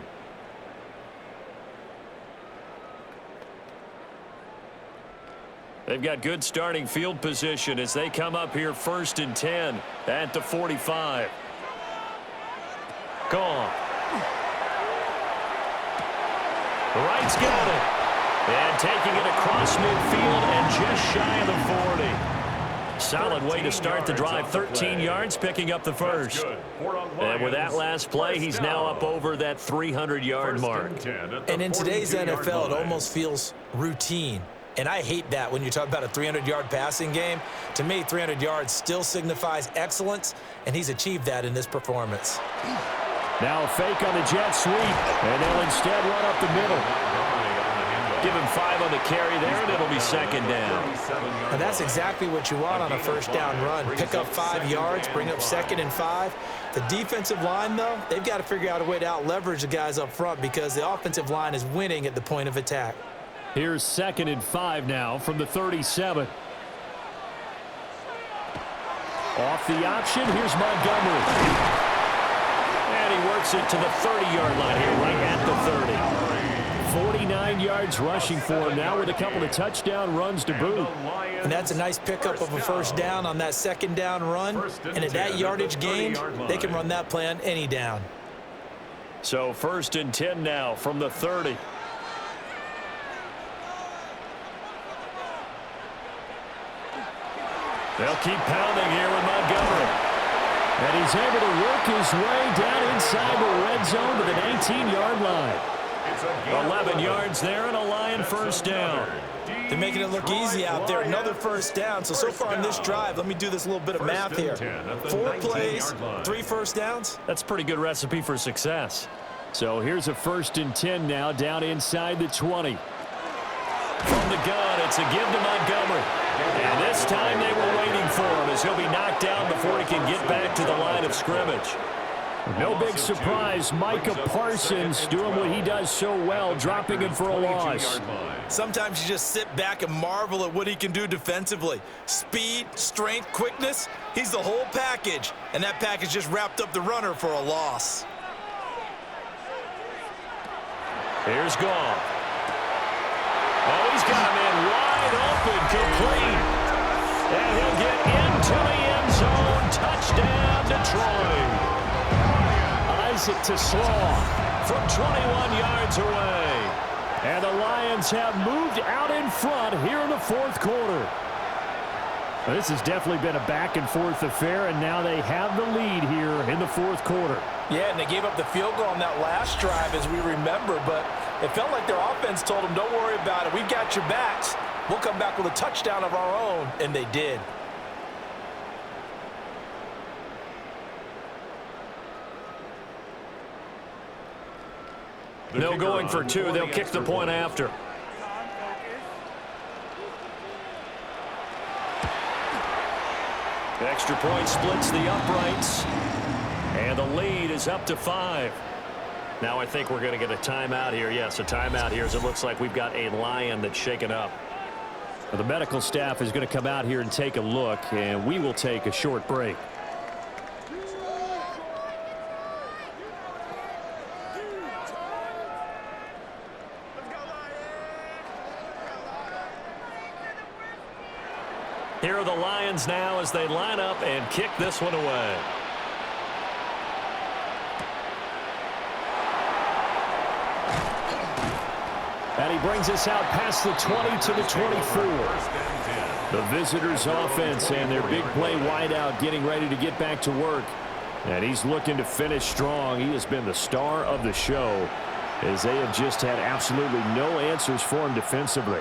They've got good starting field position as they come up here 1st and 10 at the 45. Gone. Wright's got it. And taking it across midfield and just shy of the 40. Solid way to start the drive. 13 yards, picking up the first. And with that last play, he's now up over that 300-yard mark. And in today's NFL, it almost feels routine. And I hate that when you talk about a 300-yard passing game. To me, 300 yards still signifies excellence, and he's achieved that in this performance. Now a fake on the jet sweep, and they'll instead run up the middle. Give him 5 on the carry there, and it'll be 2nd down. And that's exactly what you want on a first down run. Pick up 5 yards, bring up 2nd and 5. The defensive line, though, they've got to figure out a way to out-leverage the guys up front because the offensive line is winning at the point of attack. Here's 2nd and 5 now from the 37. Off the option, here's Montgomery. And he works it to the 30-yard line here, right at the 30. 49 yards rushing for him now with a couple of touchdown runs to boot. And that's a nice pickup of a first down on that 2nd down run. And at that yardage gain, they can run that play on any down. So 1st and 10 now from the 30. They'll keep pounding here with Montgomery. And he's able to work his way down inside the red zone to the 19-yard line. 11 yards there and a Lion first down. They're making it look easy out there. Another first down. So far in this drive, let me do this little bit of math here. 4 plays, 3 first downs. That's a pretty good recipe for success. So here's a 1st and 10 now down inside the 20. From the gun, it's a give to Montgomery. And this time they were waiting for him as he'll be knocked down before he can get back to the line of scrimmage. No big surprise, Micah Parsons doing what he does so well, dropping him for a loss. Sometimes you just sit back and marvel at what he can do defensively. Speed, strength, quickness, he's the whole package. And that package just wrapped up the runner for a loss. Here's Goff. Oh, he's got him in wide open, complete. And he'll get into the end zone. Touchdown, Detroit. Isaac to Slaw from 21 yards away. And the Lions have moved out in front here in the fourth quarter. Well, this has definitely been a back-and-forth affair, and now they have the lead here in the fourth quarter. Yeah, and they gave up the field goal on that last drive, as we remember, but it felt like their offense told them, don't worry about it. We've got your backs. We'll come back with a touchdown of our own, and they did. No going for two. They'll kick the point after. Extra point splits the uprights. And the lead is up to 5. Now I think we're going to get a timeout here. Yes, a timeout here as it looks like we've got a Lion that's shaken up. Well, the medical staff is going to come out here and take a look, and we will take a short break. Here are the Lions now as they line up and kick this one away. And he brings us out past the 20 to the 24. The visitors' offense and their big play wideout getting ready to get back to work. And he's looking to finish strong. He has been the star of the show as they have just had absolutely no answers for him defensively.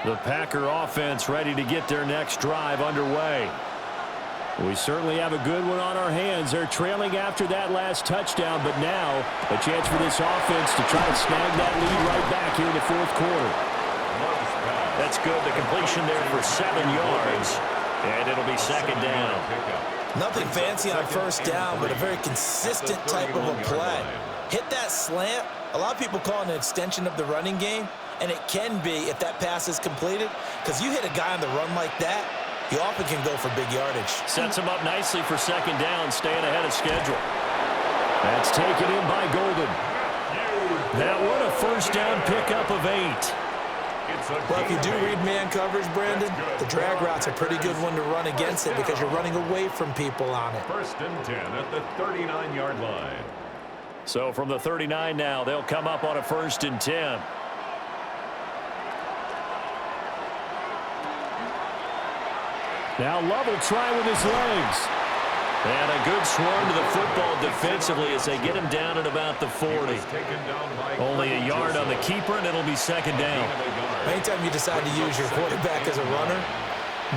The Packer offense ready to get their next drive underway. We certainly have a good one on our hands. They're trailing after that last touchdown, but now a chance for this offense to try to snag that lead right back here in the fourth quarter. That's good. The completion there for 7 yards, and it'll be second down. Nothing fancy on first down, but a very consistent type of a play. Hit that slant. A lot of people call it an extension of the running game. And it can be if that pass is completed, because you hit a guy on the run like that, you often can go for big yardage. Sets him up nicely for second down, staying ahead of schedule. That's taken in by Golden. That one a first down pickup of 8. Well, if you do read man coverage, Brandon, the drag route's a pretty good one to run against it because you're running away from people on it. First and 10 at the 39-yard line. So from the 39 now, they'll come up on a first and 10. Now Love will try with his legs. And a good swarm to the football defensively as they get him down at about the 40. Only a yard on the keeper, and it'll be second down. Anytime you decide to use your quarterback as a runner,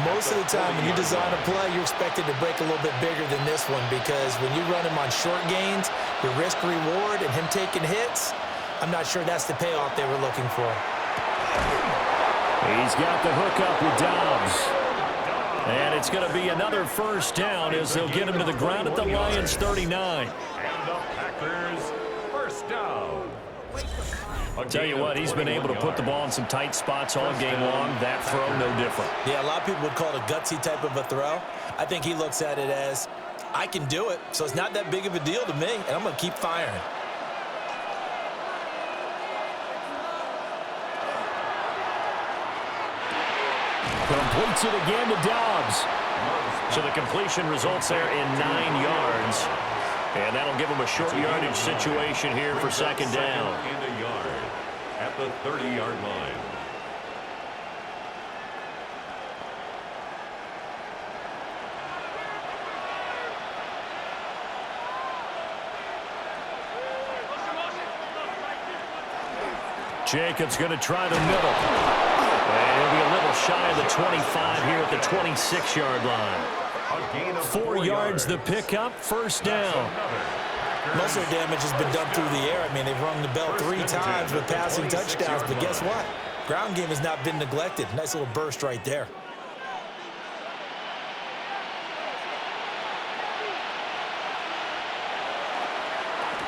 most of the time when you design a play, you're expected to break a little bit bigger than this one because when you run him on short gains, your risk-reward and him taking hits, I'm not sure that's the payoff they were looking for. He's got the hook up with Dobbs. And it's going to be another first down as they'll get him to the ground at the Lions 39. And the Packers first down. I'll tell you what, he's been able to put the ball in some tight spots all game long. That throw, no different. Yeah, a lot of people would call it a gutsy type of a throw. I think he looks at it as, I can do it, so it's not that big of a deal to me, and I'm going to keep firing. Completes it again to Dobbs. So the completion results there in 9 yards. And that'll give him a short yardage situation here for second down. And a yard at the 30-yard line. Jacobs going to try the middle. And he'll be a little shy of the 25 here at the 26-yard line. 4 yards the pickup, first down. Most of their damage has been done through the air. I mean, they've rung the bell 3 times with passing touchdowns, but guess what? Ground game has not been neglected. Nice little burst right there.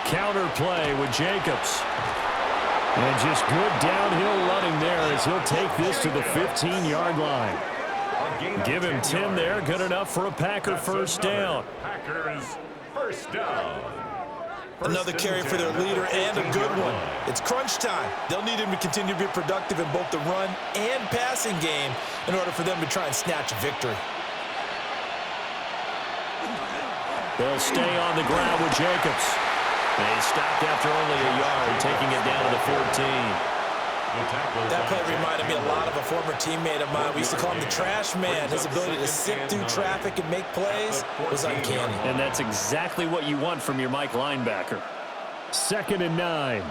Counter play with Jacobs. And just good downhill running there as he'll take this to the 15-yard line. Give him 10 there, good enough for a Packer first down. Packers first down. Another carry for their leader and a good one. It's crunch time. They'll need him to continue to be productive in both the run and passing game in order for them to try and snatch a victory. They'll stay on the ground with Jacobs. They stopped after only a yard, taking it down to the 14. That play reminded me a lot of a former teammate of mine. We used to call him the trash man. His ability to sift through traffic and make plays was uncanny. And that's exactly what you want from your Mike linebacker. 2nd and 9.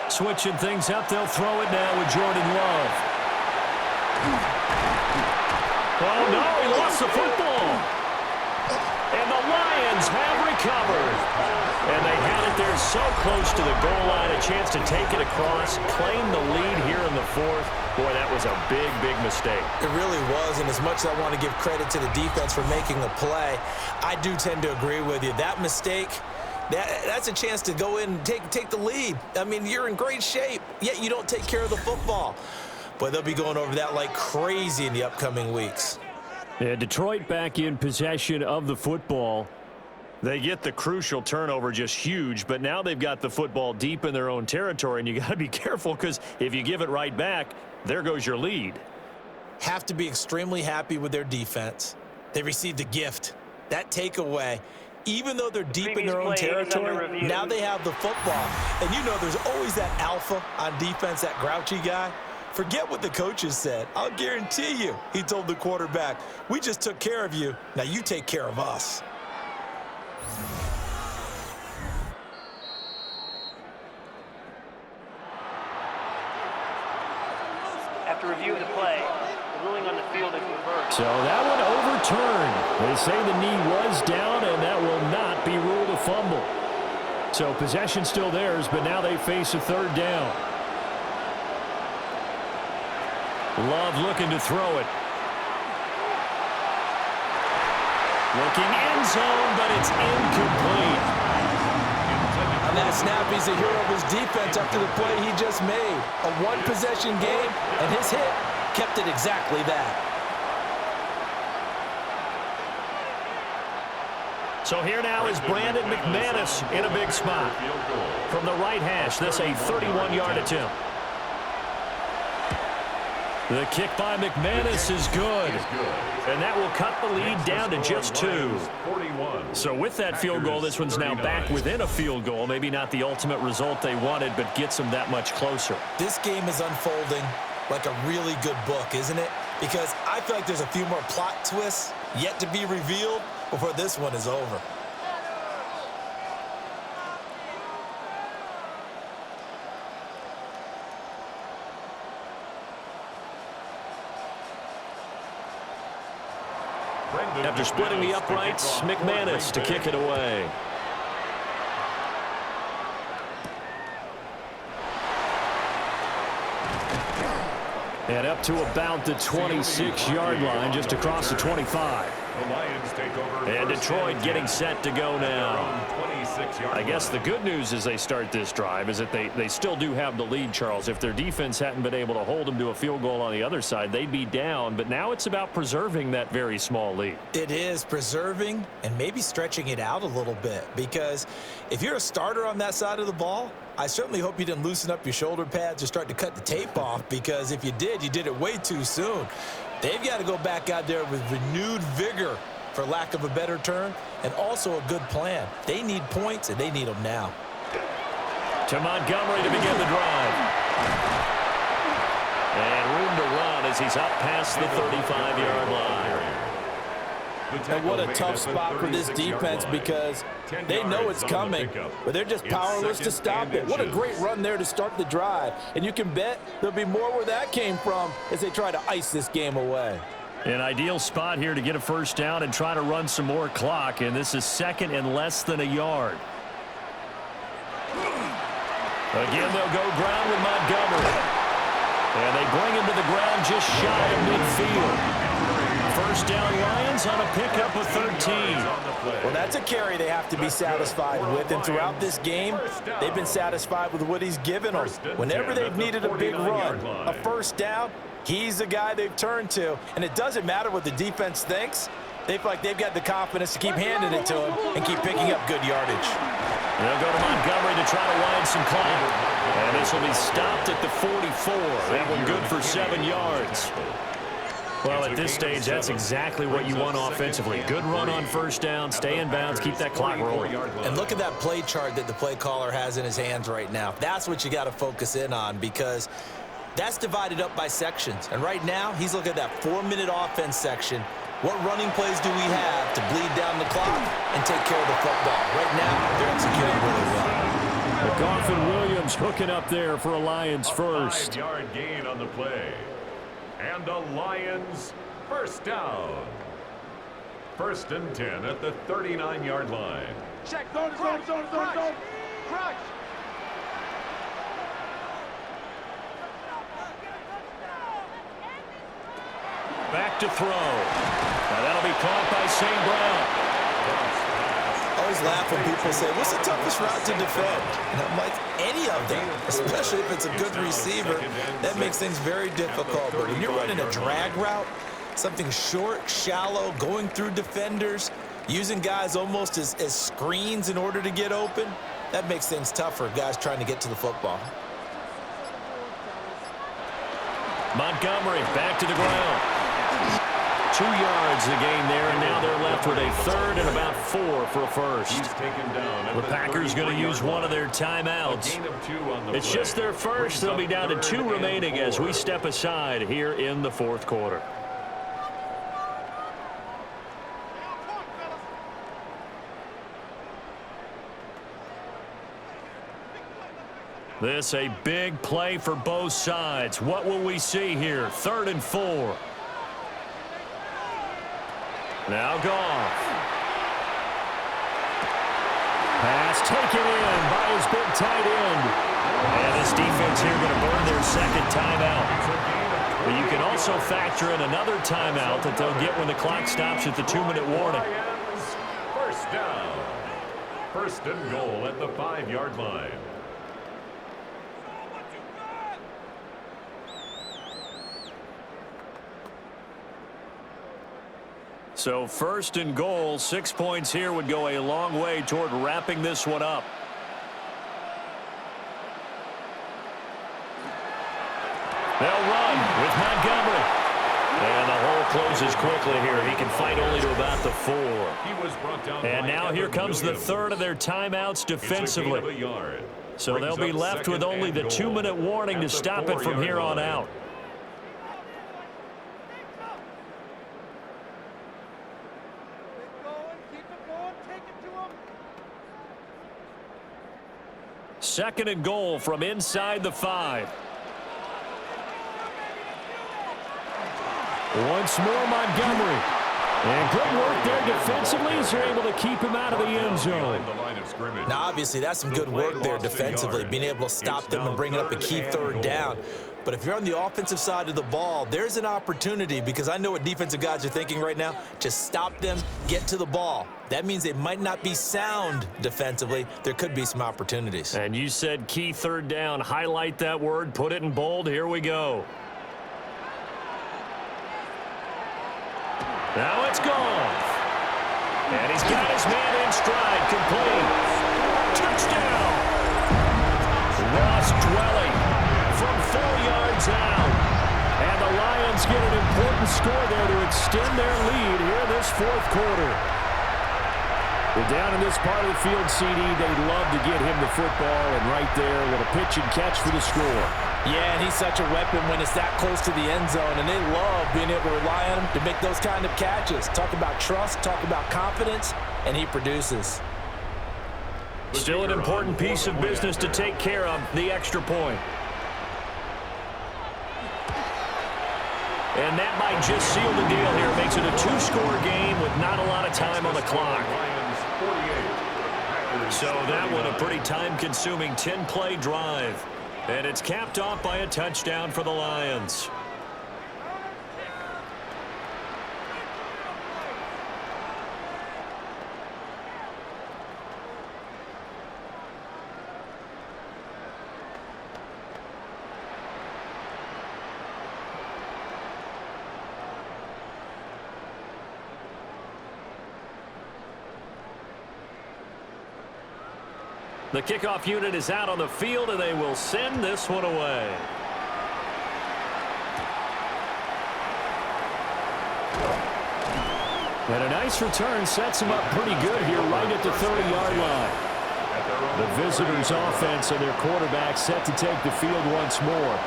Switching things up, they'll throw it now with Jordan Love. Oh, no, he lost the football. And the Lions have recovered. And they had it there so close to the goal line, a chance to take it across, claim the lead here in the 4th. Boy, that was a big, big mistake. It really was, and as much as I want to give credit to the defense for making a play, I do tend to agree with you. That mistake, that's a chance to go in and take the lead. I mean, you're in great shape, yet you don't take care of the football. But they'll be going over that like crazy in the upcoming weeks. Yeah, Detroit back in possession of the football. They get the crucial turnover, just huge, but now they've got the football deep in their own territory, and you got to be careful because if you give it right back, there goes your lead. Have to be extremely happy with their defense. They received a gift. That takeaway, even though they're deep in their own territory, now they have the football. And you know there's always that alpha on defense, that grouchy guy. Forget what the coaches said. I'll guarantee you, he told the quarterback, we just took care of you. Now you take care of us. After review of the play, the ruling on the field is reversed. So that one overturned. They say the knee was down, and that will not be ruled a fumble. So possession still theirs, but now they face a 3rd down. Love looking to throw it. Looking end zone, but it's incomplete. On that snap, he's a hero of his defense after the play he just made. A one-possession game, and his hit kept it exactly that. So here now is Brandon McManus in a big spot. From the right hash, this a 31-yard attempt. The kick by McManus is good. And that will cut the lead down to just 2. So with that field goal, this one's now back within a field goal. Maybe not the ultimate result they wanted, but gets them that much closer. This game is unfolding like a really good book, isn't it? Because I feel like there's a few more plot twists yet to be revealed before this one is over. After splitting the uprights, McManus to kick it away. And up to about the 26-yard line, just across the 25. The Lions take over. And Detroit getting set to go now. I guess the good news as they start this drive is that they still do have the lead, Charles. If their defense hadn't been able to hold them to a field goal on the other side, they'd be down. But now it's about preserving that very small lead. It is preserving and maybe stretching it out a little bit. Because if you're a starter on that side of the ball, I certainly hope you didn't loosen up your shoulder pads or start to cut the tape off, because if you did it way too soon. They've got to go back out there with renewed vigor, for lack of a better term, and also a good plan. They need points, and they need them now. To Montgomery to begin the drive. And room to run as he's up past the 35-yard line. And what a tough spot for this defense, because they know it's coming, but they're just powerless to stop it. What a great run there to start the drive. And you can bet there'll be more where that came from as they try to ice this game away. An ideal spot here to get a first down and try to run some more clock, and this is 2nd and less than a yard. Again, they'll go ground with Montgomery. And they bring him to the ground just shy of midfield. first down Lions on a pickup of 13. Well, that's a carry they have to be satisfied with, and throughout this game, they've been satisfied with what he's given them. Whenever they've needed a big run, a first down, he's the guy they've turned to, and it doesn't matter what the defense thinks. They feel like they've got the confidence to keep handing it to him and keep picking up good yardage. They'll go to Montgomery to try to wind some clock. And this will be stopped at the 44. That one good for 7 yards. Well, at this stage, that's exactly what you want offensively. Good run on first down, stay in bounds, keep that clock rolling. And look at that play chart that the play caller has in his hands right now. That's what you got to focus in on, because that's divided up by sections. And right now, he's looking at that 4-minute offense section. What running plays do we have to bleed down the clock and take care of the football? Right now, they're executing really well. McGoff and Williams hooking up there for a Lions first. 5-yard gain on the play. And a Lions first down. 1st and 10 at the 39-yard line. Check, zone. Crunch. Back to throw. Now that'll be caught by St. Brown. I always laugh when people say, what's the toughest route to defend? And I'm like, any of them, especially if it's a good receiver. That makes things very difficult. But when you're running a drag route, something short, shallow, going through defenders, using guys almost as screens in order to get open, that makes things tougher, guys trying to get to the football. Montgomery back to the ground. 2 yards the gain there, and now they're left with a 3rd and about 4 for a first. The Packers going to use one of their timeouts. It's just their first. They'll be down to 2 remaining as we step aside here in the 4th quarter. This a big play for both sides. What will we see here? 3rd and 4. Now Goff. Pass taken in by his big tight end. And this defense here going to burn their 2nd timeout. But you can also factor in another timeout that they'll get when the clock stops at the 2-minute warning. First down. 1st and goal at the 5-yard line. So 1st and goal, 6 points here would go a long way toward wrapping this one up. They'll run with Montgomery. And the hole closes quickly here. He can fight only to about the 4. And now here comes the 3rd of their timeouts defensively. So they'll be left with only the 2-minute warning to stop it from here on out. Second and goal from inside the 5. Once more Montgomery. And good work there defensively as they're able to keep him out of the end zone. Now, obviously, that's some good work there defensively, being able to stop them and bringing up a key 3rd down. But if you're on the offensive side of the ball, there's an opportunity, because I know what defensive guys are thinking right now. Just stop them, get to the ball. That means they might not be sound defensively. There could be some opportunities. And you said key 3rd down. Highlight that word, put it in bold. Here we go. Now it's Goff. And he's got his man in stride, complete. Touchdown. Ross Dwelly from 4 yards out. And the Lions get an important score there to extend their lead here in this 4th quarter. Well, down in this part of the field, CD, they'd love to get him the football, and right there, a little pitch and catch for the score. Yeah, and he's such a weapon when it's that close to the end zone, and they love being able to rely on him to make those kind of catches. Talk about trust, talk about confidence, and he produces. Still an important piece of business to take care of, the extra point. And that might just seal the deal here. Makes it a 2-score game with not a lot of time on the clock. So that one a pretty time-consuming 10-play drive. And it's capped off by a touchdown for the Lions. The kickoff unit is out on the field, and they will send this one away. And a nice return sets him up pretty good here right at the 30-yard line. The visitors' offense and their quarterback set to take the field once more.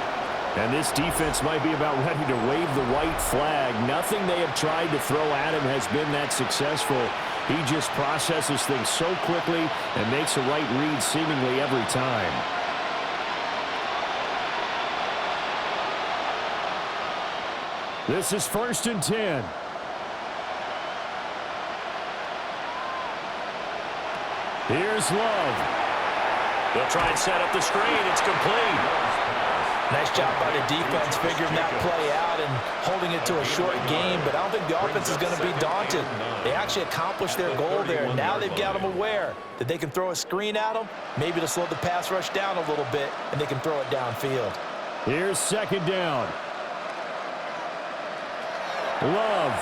And this defense might be about ready to wave the white flag. Nothing they have tried to throw at him has been that successful. He just processes things so quickly and makes a right read seemingly every time. This is 1st and 10. Here's Love. They'll try and set up the screen. It's complete. Nice job by the defense figuring that play out and holding it to a short game, but I don't think the offense is going to be daunted. They actually accomplished their goal there. Now they've got them aware that they can throw a screen at them, maybe to slow the pass rush down a little bit, and they can throw it downfield. Here's 2nd down. Love.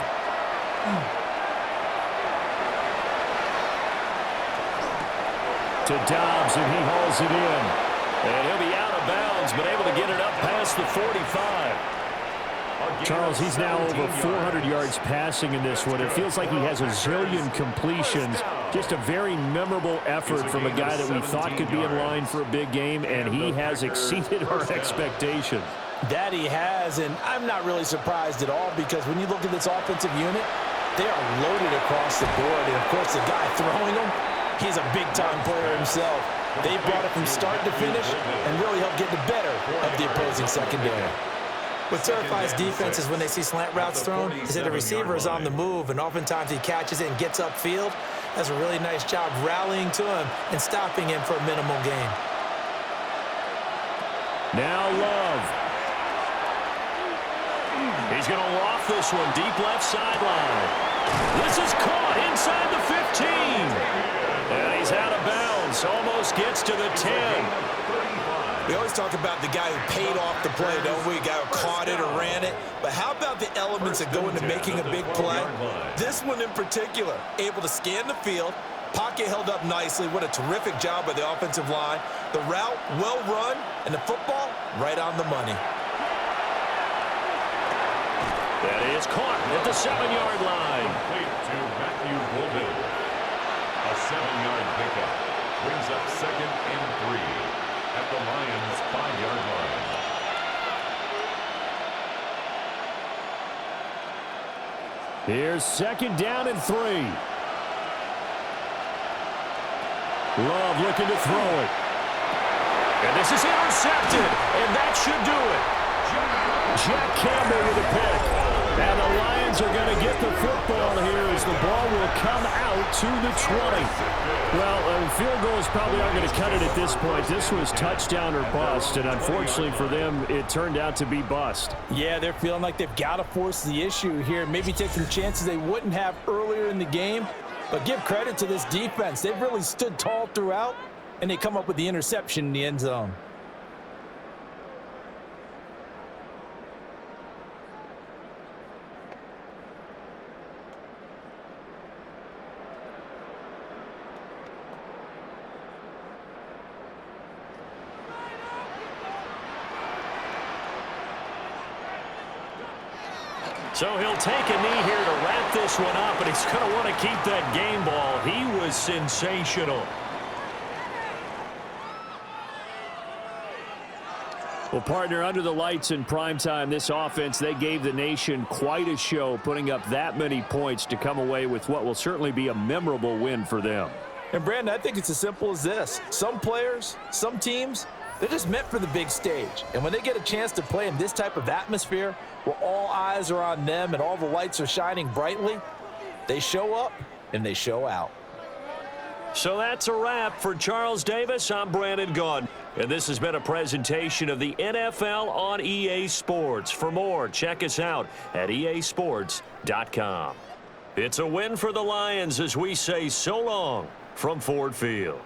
To Dobbs, and he hauls it in. And he'll be out of bounds, but able to get it up past the 45. Charles, he's now over 400 yards passing in this one. It feels like he has a zillion completions. Just a very memorable effort from a guy that we thought could be in line for a big game, and he has exceeded our expectations. That he has, and I'm not really surprised at all, because when you look at this offensive unit, they are loaded across the board. And, of course, the guy throwing them, he's a big-time player himself. They brought it from start to finish and really helped get the better of the opposing secondary. What terrifies defenses when they see slant routes thrown is that the receiver is on the move, and oftentimes he catches it and gets upfield. Does a really nice job rallying to him and stopping him for a minimal gain. Now Love. He's going to loft this one deep left sideline. This is caught inside the 15. And he's out of bounds. Almost gets to the 10. We always talk about the guy who paid off the play, don't we? The guy who caught it or ran it. But how about the elements that go into making a big play? This one in particular, able to scan the field, pocket held up nicely. What a terrific job by the offensive line. The route, well run, and the football, right on the money. That is caught at the 7-yard line. Complete to Matthew Golden. A 7-yard pickup brings up 2nd and 3 at the Lions' 5-yard line. Here's 2nd down and 3. Love looking to throw it. And this is intercepted, and that should do it. Jack Campbell with a pick. And the Lions are going to get the football here as the ball will come out to the 20. Well, field goals probably aren't going to cut it at this point. This was touchdown or bust, and unfortunately for them, it turned out to be bust. Yeah, they're feeling like they've got to force the issue here, maybe take some chances they wouldn't have earlier in the game. But give credit to this defense. They've really stood tall throughout, and they come up with the interception in the end zone. So he'll take a knee here to wrap this one up, and he's going to want to keep that game ball. He was sensational. Well, partner, under the lights in primetime, this offense, they gave the nation quite a show, putting up that many points to come away with what will certainly be a memorable win for them. And, Brandon, I think it's as simple as this. Some players, some teams, they're just meant for the big stage. And when they get a chance to play in this type of atmosphere where all eyes are on them and all the lights are shining brightly, they show up and they show out. So that's a wrap for Charles Davis. I'm Brandon Gaudin. And this has been a presentation of the NFL on EA Sports. For more, check us out at easports.com. It's a win for the Lions as we say so long from Ford Field.